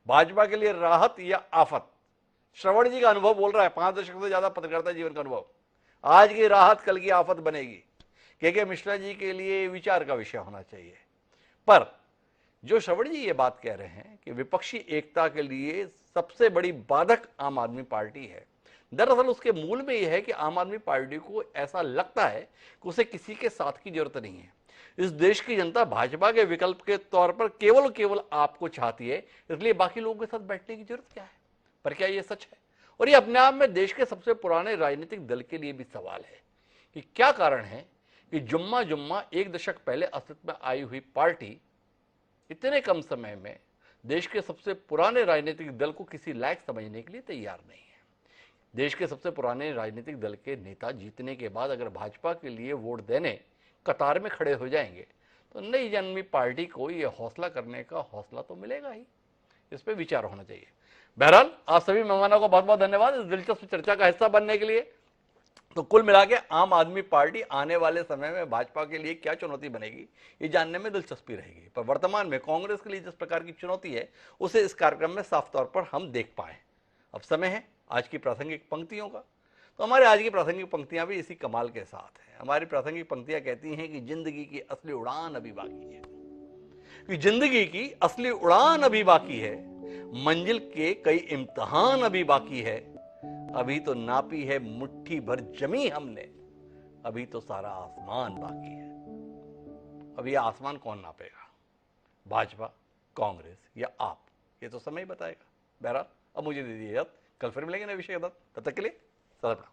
भाजपा के लिए राहत या आफत? श्रवण जी का अनुभव बोल रहा है, 5 दशक से ज्यादा पत्रकारिता जीवन का अनुभव। आज की राहत कल की आफत बनेगी। के मिश्रा जी के लिए विचार का विषय होना चाहिए। पर जो श्रवण जी ये बात कह रहे हैं कि विपक्षी एकता के लिए सबसे बड़ी बाधक आम आदमी पार्टी है, दरअसल उसके मूल में यह है कि आम आदमी पार्टी को ऐसा लगता है कि उसे किसी के साथ की जरूरत नहीं है। इस देश की जनता भाजपा के विकल्प के तौर पर केवल आपको चाहती है, इसलिए बाकी लोगों के साथ बैठने की जरूरत क्या है? पर क्या यह सच है? और यह अपने आप में देश के सबसे पुराने राजनीतिक दल के लिए भी सवाल है कि क्या कारण है कि जुम्मा 1 दशक पहले अस्तित्व में आई हुई पार्टी इतने कम समय में देश के सबसे पुराने राजनीतिक दल को किसी लायक समझने के लिए तैयार नहीं है। देश के सबसे पुराने राजनीतिक दल के नेता जीतने के बाद अगर भाजपा के लिए वोट देने कतार में खड़े हो जाएंगे तो नई जन्मी पार्टी को यह हौसला करने का हौसला तो मिलेगा ही। इस पर विचार होना चाहिए। बहरहाल आप सभी मेहमानों को बहुत बहुत धन्यवाद इस दिलचस्प चर्चा का हिस्सा बनने के लिए। तो कुल मिला के आम आदमी पार्टी आने वाले समय में भाजपा के लिए क्या चुनौती बनेगी ये जानने में दिलचस्पी रहेगी। पर वर्तमान में कांग्रेस के लिए जिस प्रकार की चुनौती है उसे इस कार्यक्रम में साफ तौर पर हम देख पाए। अब समय है आज की प्रासंगिक पंक्तियों का। तो हमारे आज की प्रासंगिक पंक्तियां भी इसी कमाल के साथ हैं। हमारी प्रासंगिक पंक्तियां कहती हैं कि जिंदगी की असली उड़ान अभी बाकी है, कि जिंदगी की असली उड़ान अभी बाकी है, मंजिल के कई इम्तिहान अभी बाकी है, अभी तो नापी है मुट्ठी भर जमी हमने, अभी तो सारा आसमान बाकी है। अब ये आसमान कौन नापेगा, भाजपा, कांग्रेस या आप? ये तो समय बताएगा। बहरहाल अब मुझे दे दीजिए, कल फिर मिलेंगे नए विषय के साथ। तब तक के लिए सदा प्रणाम।